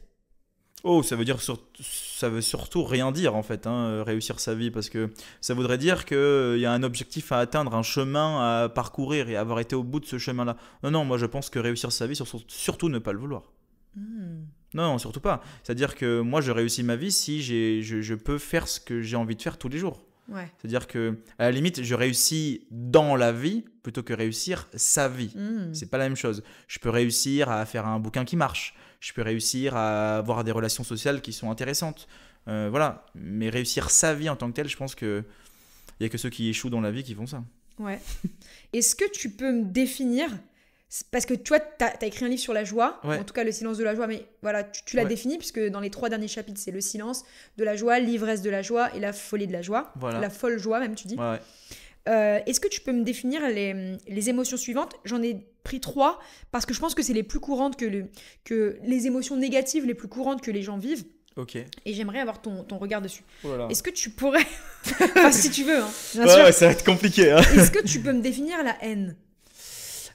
Oh, ça veut surtout rien dire en fait, réussir sa vie, parce que ça voudrait dire qu'il y a un objectif à atteindre, un chemin à parcourir et avoir été au bout de ce chemin-là. Non, moi je pense que réussir sa vie, surtout ne pas le vouloir. Non, surtout pas. C'est-à-dire que moi je réussis ma vie si je peux faire ce que j'ai envie de faire tous les jours. Ouais. C'est-à-dire que à la limite, je réussis dans la vie plutôt que réussir sa vie. C'est pas la même chose. Je peux réussir à faire un bouquin qui marche. Je peux réussir à avoir des relations sociales qui sont intéressantes. Voilà. Mais réussir sa vie en tant que telle, je pense qu'il n'y a que ceux qui échouent dans la vie qui font ça. Ouais. Est-ce que tu peux me définir, parce que tu vois, tu as écrit un livre sur la joie, en tout cas le silence de la joie, mais voilà, tu l'as défini, puisque dans les 3 derniers chapitres, c'est le silence de la joie, l'ivresse de la joie et la folie de la joie. Voilà. La folle joie même, tu dis. Ouais. Est-ce que tu peux me définir les émotions suivantes ? J'en ai pris 3 parce que je pense que c'est les plus courantes que les émotions négatives les plus courantes que les gens vivent. Ok. Et j'aimerais avoir ton regard dessus. Voilà. Est-ce que tu pourrais, enfin, si tu veux, bien sûr. Ouais, ça va être compliqué. Est-ce que tu peux me définir la haine ?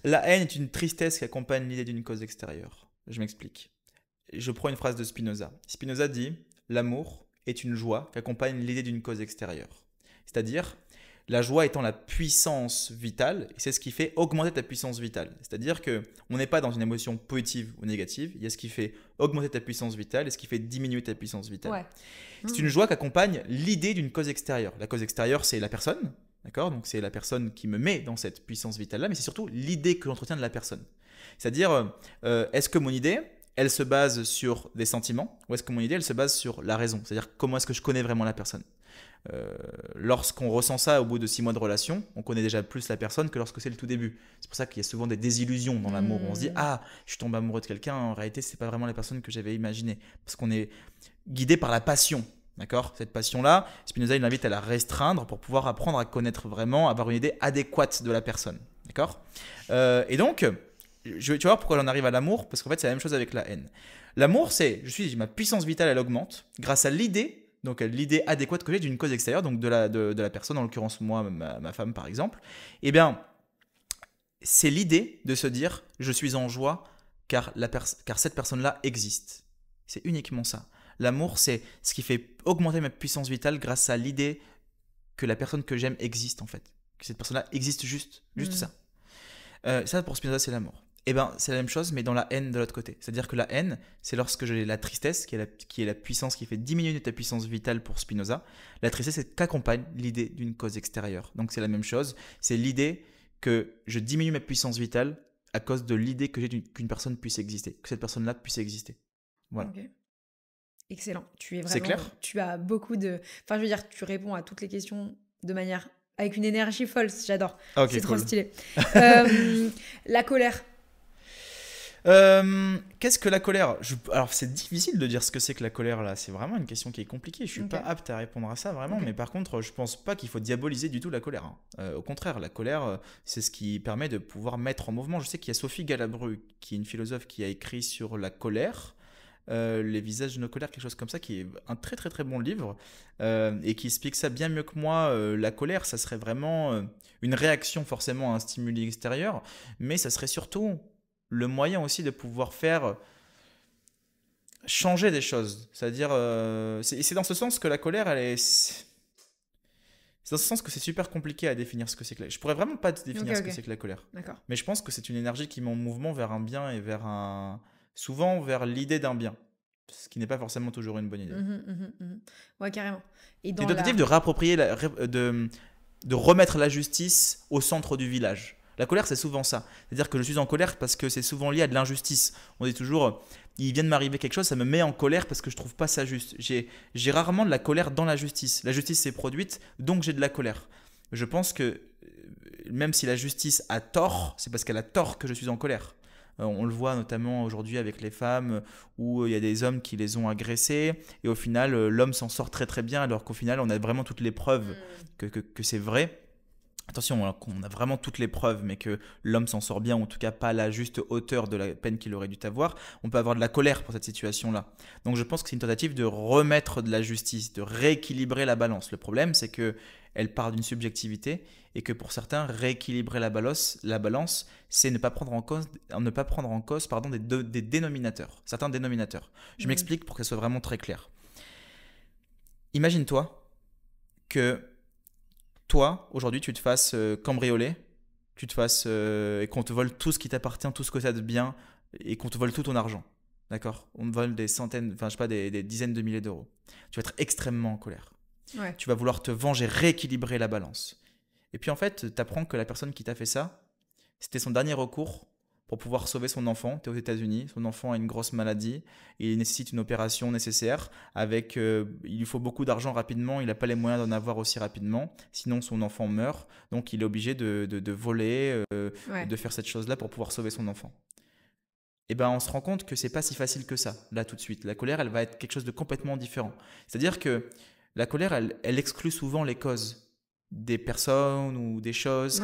La haine est une tristesse qui accompagne l'idée d'une cause extérieure. Je m'explique. Je prends une phrase de Spinoza. Spinoza dit « L'amour est une joie qui accompagne l'idée d'une cause extérieure ». C'est-à-dire, la joie étant la puissance vitale, et c'est ce qui fait augmenter ta puissance vitale. C'est-à-dire qu'on n'est pas dans une émotion positive ou négative, il y a ce qui fait augmenter ta puissance vitale et ce qui fait diminuer ta puissance vitale. Ouais. C'est une joie qui accompagne l'idée d'une cause extérieure. La cause extérieure, c'est la personne, d'accord ? Donc c'est la personne qui me met dans cette puissance vitale-là, mais c'est surtout l'idée que j'entretiens de la personne. C'est-à-dire, est-ce que mon idée, elle se base sur des sentiments, ou est-ce que mon idée, elle se base sur la raison ? C'est-à-dire, comment est-ce que je connais vraiment la personne ? lorsqu'on ressent ça au bout de 6 mois de relation, on connaît déjà plus la personne que lorsque c'est le tout début. C'est pour ça qu'il y a souvent des désillusions dans l'amour. On se dit, ah, je suis tombé amoureux de quelqu'un, en réalité, c'est pas vraiment la personne que j'avais imaginée. Parce qu'on est guidé par la passion. D'accord? Cette passion-là, Spinoza, il invite à la restreindre pour pouvoir apprendre à connaître vraiment, avoir une idée adéquate de la personne. D'accord? Et donc, tu vas voir pourquoi j'en arrive à l'amour, parce qu'en fait, c'est la même chose avec la haine. L'amour, c'est, ma puissance vitale, elle augmente grâce à l'idée, donc l'idée adéquate que j'ai d'une cause extérieure, donc de la personne, en l'occurrence moi, ma femme par exemple. Eh bien, c'est l'idée de se dire, je suis en joie car cette personne-là existe. C'est uniquement ça. L'amour, c'est ce qui fait augmenter ma puissance vitale grâce à l'idée que la personne que j'aime existe en fait. Que cette personne-là existe juste ça. Ça, pour Spinoza, c'est l'amour. Eh bien, c'est la même chose, mais dans la haine de l'autre côté. C'est-à-dire que la haine, c'est lorsque j'ai la tristesse, qui est la puissance qui fait diminuer ta puissance vitale pour Spinoza. La tristesse, c'est qu'accompagne l'idée d'une cause extérieure. Donc, c'est la même chose. C'est l'idée que je diminue ma puissance vitale à cause de l'idée que j'ai qu'une personne puisse exister, que cette personne-là puisse exister. Voilà. Okay. Excellent. Tu es vraiment. C'est clair ? Tu as beaucoup de. Enfin, je veux dire, tu réponds à toutes les questions de manière. Avec une énergie folle. J'adore. Okay, c'est cool. Trop stylé. La colère. Qu'est-ce que la colère ? Alors, c'est difficile de dire ce que c'est que la colère là. C'est vraiment une question qui est compliquée. Je suis pas apte à répondre à ça vraiment. Mais par contre, je pense pas qu'il faut diaboliser du tout la colère. Au contraire, la colère, c'est ce qui permet de pouvoir mettre en mouvement. Je sais qu'il y a Sophie Galabru, qui est une philosophe qui a écrit sur la colère. Les visages de nos colères, quelque chose comme ça, qui est un très très très bon livre et qui explique ça bien mieux que moi. La colère, ça serait vraiment une réaction forcément à un stimuli extérieur, mais ça serait surtout le moyen aussi de pouvoir faire changer des choses. C'est-à-dire, c'est dans ce sens que la colère, c'est dans ce sens que c'est super compliqué à définir ce que c'est que la... Je pourrais vraiment pas définir ce que c'est que la colère. D'accord. Mais je pense que c'est une énergie qui met en mouvement vers un bien et souvent vers l'idée d'un bien, ce qui n'est pas forcément toujours une bonne idée. Ouais, carrément. Et dans tentative de réapproprier, de remettre la justice au centre du village. La colère, c'est souvent ça. C'est-à-dire que je suis en colère parce que c'est souvent lié à de l'injustice. On dit toujours, il vient de m'arriver quelque chose, ça me met en colère parce que je trouve pas ça juste. J'ai rarement de la colère dans la justice. La justice s'est produite, donc j'ai de la colère. Je pense que même si la justice a tort, c'est parce qu'elle a tort que je suis en colère. On le voit notamment aujourd'hui avec les femmes où il y a des hommes qui les ont agressés et au final l'homme s'en sort très très bien alors qu'au final on a vraiment toutes les preuves que c'est vrai. Attention, on a vraiment toutes les preuves, mais que l'homme s'en sort bien, ou en tout cas pas à la juste hauteur de la peine qu'il aurait dû avoir. On peut avoir de la colère pour cette situation-là. Donc je pense que c'est une tentative de remettre de la justice, de rééquilibrer la balance. Le problème, c'est qu'elle part d'une subjectivité et que pour certains, rééquilibrer la balance c'est ne pas prendre en cause des dénominateurs, certains dénominateurs. Je m'explique pour que ce soit vraiment très clair. Imagine-toi que toi, aujourd'hui, tu te fasses cambrioler, et qu'on te vole tout ce qui t'appartient, tout ce que tu as de bien, et qu'on te vole tout ton argent. D'accord ? On te vole des centaines, enfin je sais pas, des dizaines de milliers d'euros. Tu vas être extrêmement en colère. Ouais. Tu vas vouloir te venger, rééquilibrer la balance. Et puis en fait, tu apprends que la personne qui t'a fait ça, c'était son dernier recours pour pouvoir sauver son enfant. Tu es aux États-Unis, son enfant a une grosse maladie, et il nécessite une opération nécessaire. Il lui faut beaucoup d'argent rapidement, il n'a pas les moyens d'en avoir aussi rapidement, sinon son enfant meurt. Donc il est obligé de voler, de faire cette chose-là pour pouvoir sauver son enfant. Et ben on se rend compte que c'est pas si facile que ça, là tout de suite. La colère, elle va être quelque chose de complètement différent. C'est-à-dire que la colère, elle exclut souvent les causes des personnes ou des choses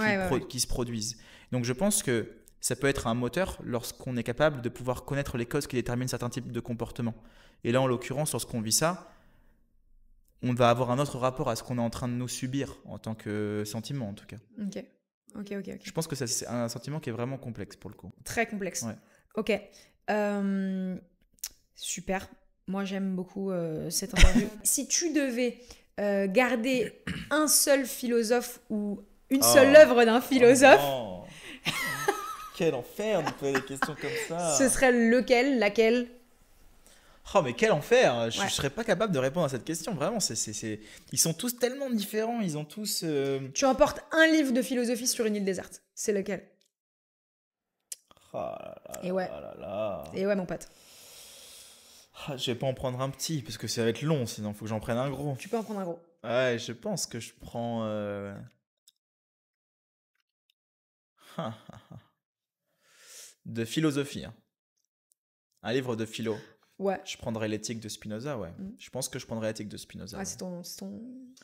qui se produisent. Donc je pense que ça peut être un moteur lorsqu'on est capable de pouvoir connaître les causes qui déterminent certains types de comportements. Et là, en l'occurrence, lorsqu'on vit ça, on va avoir un autre rapport à ce qu'on est en train de nous subir en tant que sentiment, en tout cas. Ok. Je pense que c'est un sentiment qui est vraiment complexe pour le coup. Très complexe. Ouais. Ok. Super. Moi, j'aime beaucoup cette interview. Si tu devais garder un seul philosophe ou une seule œuvre d'un philosophe... Quel enfer de poser des questions comme ça. Ce serait lequel, laquelle? Oh mais quel enfer. Je serais pas capable de répondre à cette question. Vraiment, ils sont tous tellement différents. Ils ont tous... Tu emportes un livre de philosophie sur une île déserte. C'est lequel? Oh là là, Et ouais. là là. Et ouais, mon pote. Je vais pas en prendre un petit, parce que ça va être long, sinon faut que j'en prenne un gros. Tu peux en prendre un gros. Ouais, je pense que je prends... de philosophie, hein. Un livre de philo. Ouais. Je prendrais l'éthique de Spinoza, ouais. Je pense que je prendrais l'éthique de Spinoza. Ah, ouais. c'est ton...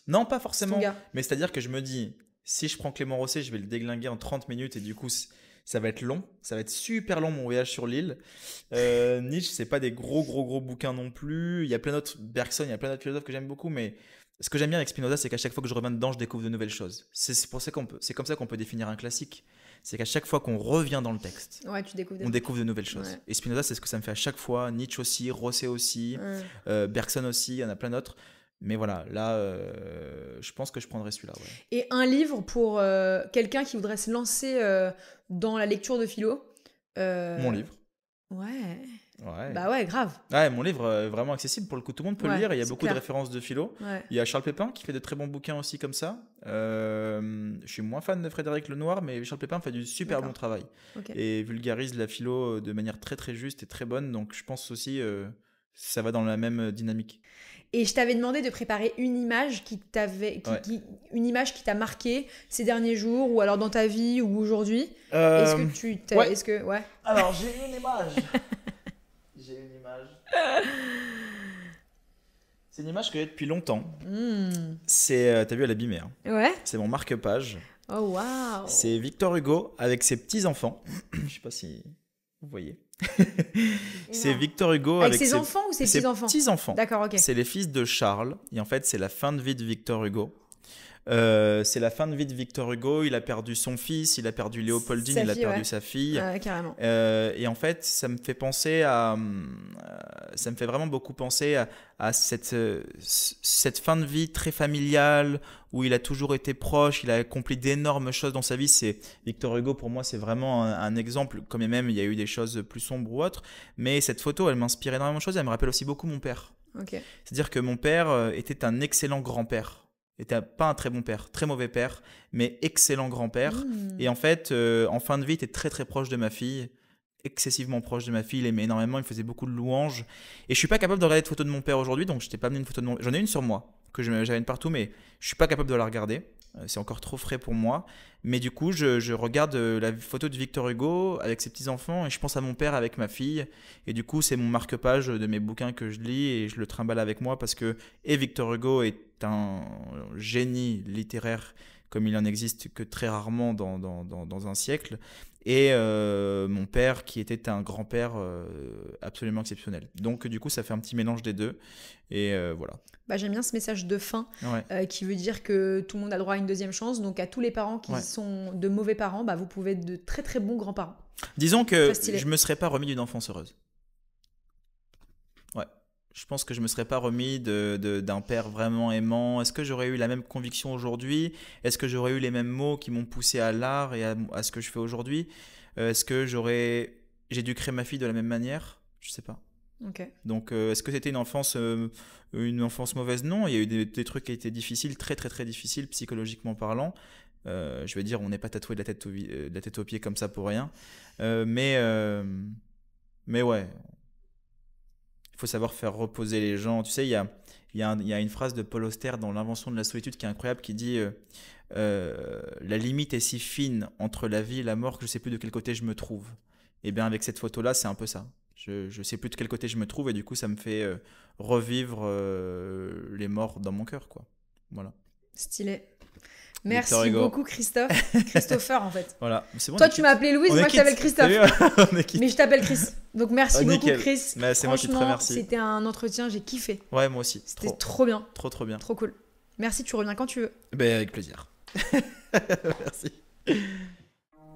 Non, pas forcément. gars. Mais c'est-à-dire que je me dis, si je prends Clément Rosset, je vais le déglinguer en 30 minutes et du coup, ça va être long. Ça va être super long mon voyage sur l'île. Nietzsche, c'est pas des gros bouquins non plus. Il y a plein d'autres, Bergson, il y a plein d'autres philosophes que j'aime beaucoup, mais ce que j'aime bien avec Spinoza, c'est qu'à chaque fois que je reviens dedans, je découvre de nouvelles choses. C'est comme ça qu'on peut définir un classique. C'est qu'à chaque fois qu'on revient dans le texte, Ouais, tu découvres on découvre de nouvelles choses. Ouais. Et Spinoza, c'est ce que ça me fait à chaque fois. Nietzsche aussi, Rosset aussi, Bergson aussi, il y en a plein d'autres. Mais voilà, là, je pense que je prendrais celui-là. Ouais. Et un livre pour quelqu'un qui voudrait se lancer dans la lecture de philo. Mon livre. Ouais. Ouais. Bah ouais, grave. Ouais, mon livre est vraiment accessible pour le coup, tout le monde peut le lire. Il y a beaucoup de références de philo. Ouais. Il y a Charles Pépin qui fait de très bons bouquins aussi comme ça. Je suis moins fan de Frédéric Lenoir, mais Charles Pépin fait du super bon travail et vulgarise la philo de manière très très juste et très bonne. Donc je pense aussi ça va dans la même dynamique. Et je t'avais demandé de préparer une image une image qui t'a marqué ces derniers jours ou alors dans ta vie ou aujourd'hui. Est-ce que tu t'as... Ouais. Est-ce que ouais. Alors j'ai une image. C'est une image que j'ai depuis longtemps. C'est, t'as vu, elle est abîmée. Hein. Ouais. C'est mon marque-page. Oh waouh. C'est Victor Hugo avec ses petits-enfants. Je sais pas si vous voyez. C'est Victor Hugo avec ses enfants ou ses petits-enfants? Ses petits-enfants. D'accord, ok. C'est les fils de Charles. Et en fait, c'est la fin de vie de Victor Hugo. C'est la fin de vie de Victor Hugo. Il a perdu son fils, il a perdu Léopoldine, il a perdu sa fille. Carrément. Et en fait, ça me fait penser ça me fait vraiment beaucoup penser à cette fin de vie très familiale où il a toujours été proche, il a accompli d'énormes choses dans sa vie. C'est Victor Hugo, pour moi, c'est vraiment un exemple. Quand même, il y a eu des choses plus sombres ou autres, mais cette photo, elle m'inspire énormément de choses. Elle me rappelle aussi beaucoup mon père. Okay. C'est-à-dire que mon père était un excellent grand-père. Était pas un très bon père, très mauvais père, mais excellent grand-père. Et en fait, en fin de vie, il était très très proche de ma fille, excessivement proche de ma fille. Il aimait énormément, il faisait beaucoup de louanges. Et je suis pas capable de regarder de photos de mon père aujourd'hui, donc je t'ai pas amené une photo de mon... J'en ai une sur moi, que j'avais une partout, mais je suis pas capable de la regarder. C'est encore trop frais pour moi. Mais du coup, je regarde la photo de Victor Hugo avec ses petits-enfants et je pense à mon père avec ma fille. Et du coup, c'est mon marque-page de mes bouquins que je lis et je le trimballe avec moi parce que Victor Hugo est un génie littéraire comme il en existe que très rarement dans un siècle. Et mon père qui était un grand-père absolument exceptionnel. Donc du coup, ça fait un petit mélange des deux. Et voilà. Bah, j'aime bien ce message de fin qui veut dire que tout le monde a droit à une deuxième chance. Donc à tous les parents qui sont de mauvais parents, bah, vous pouvez être de très très bons grands-parents. Disons que je me serais pas remis d'une enfance heureuse. Ouais. Je pense que je me serais pas remis d'un père vraiment aimant. Est-ce que j'aurais eu la même conviction aujourd'hui? Est-ce que j'aurais eu les mêmes mots qui m'ont poussé à l'art et à ce que je fais aujourd'hui? Est-ce que j'ai dû créer ma fille de la même manière? Je sais pas. Okay. Donc, est-ce que c'était une enfance mauvaise? Non, il y a eu des trucs qui étaient difficiles, très très très difficiles psychologiquement parlant. Je vais dire, on n'est pas tatoué de la tête aux pieds comme ça pour rien. Mais ouais. Il faut savoir faire reposer les gens. Tu sais, il y a une phrase de Paul Auster dans L'invention de la solitude qui est incroyable, qui dit la limite est si fine entre la vie et la mort que je ne sais plus de quel côté je me trouve. Et bien avec cette photo-là, c'est un peu ça. Je ne sais plus de quel côté je me trouve et du coup, ça me fait revivre les morts dans mon cœur, quoi. Voilà. Stylé. Merci beaucoup Christophe. Christopher en fait. Voilà. Bon, toi tu m'as appelé Louise, moi je t'appelle Christophe. Mais je t'appelle Chris. Donc merci beaucoup Chris. Mais c'est moi qui te remercie. C'était un entretien, j'ai kiffé. Ouais, moi aussi. C'était trop bien. Trop bien. Trop cool. Merci, tu reviens quand tu veux. Ben avec plaisir. Merci.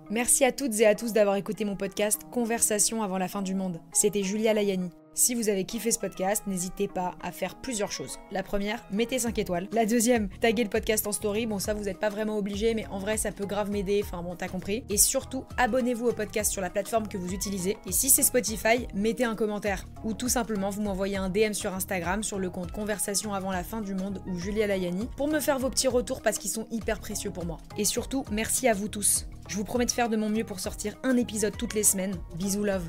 Merci à toutes et à tous d'avoir écouté mon podcast Conversation avant la fin du monde. C'était Julia Layani. Si vous avez kiffé ce podcast, n'hésitez pas à faire plusieurs choses. La première, mettez 5 étoiles. La deuxième, taguez le podcast en story. Bon, ça, vous n'êtes pas vraiment obligé, mais en vrai, ça peut grave m'aider. Enfin bon, t'as compris. Et surtout, abonnez-vous au podcast sur la plateforme que vous utilisez. Et si c'est Spotify, mettez un commentaire. Ou tout simplement, vous m'envoyez un DM sur Instagram, sur le compte Conversation avant la fin du monde ou Julia Layani, pour me faire vos petits retours parce qu'ils sont hyper précieux pour moi. Et surtout, merci à vous tous. Je vous promets de faire de mon mieux pour sortir un épisode toutes les semaines. Bisous love.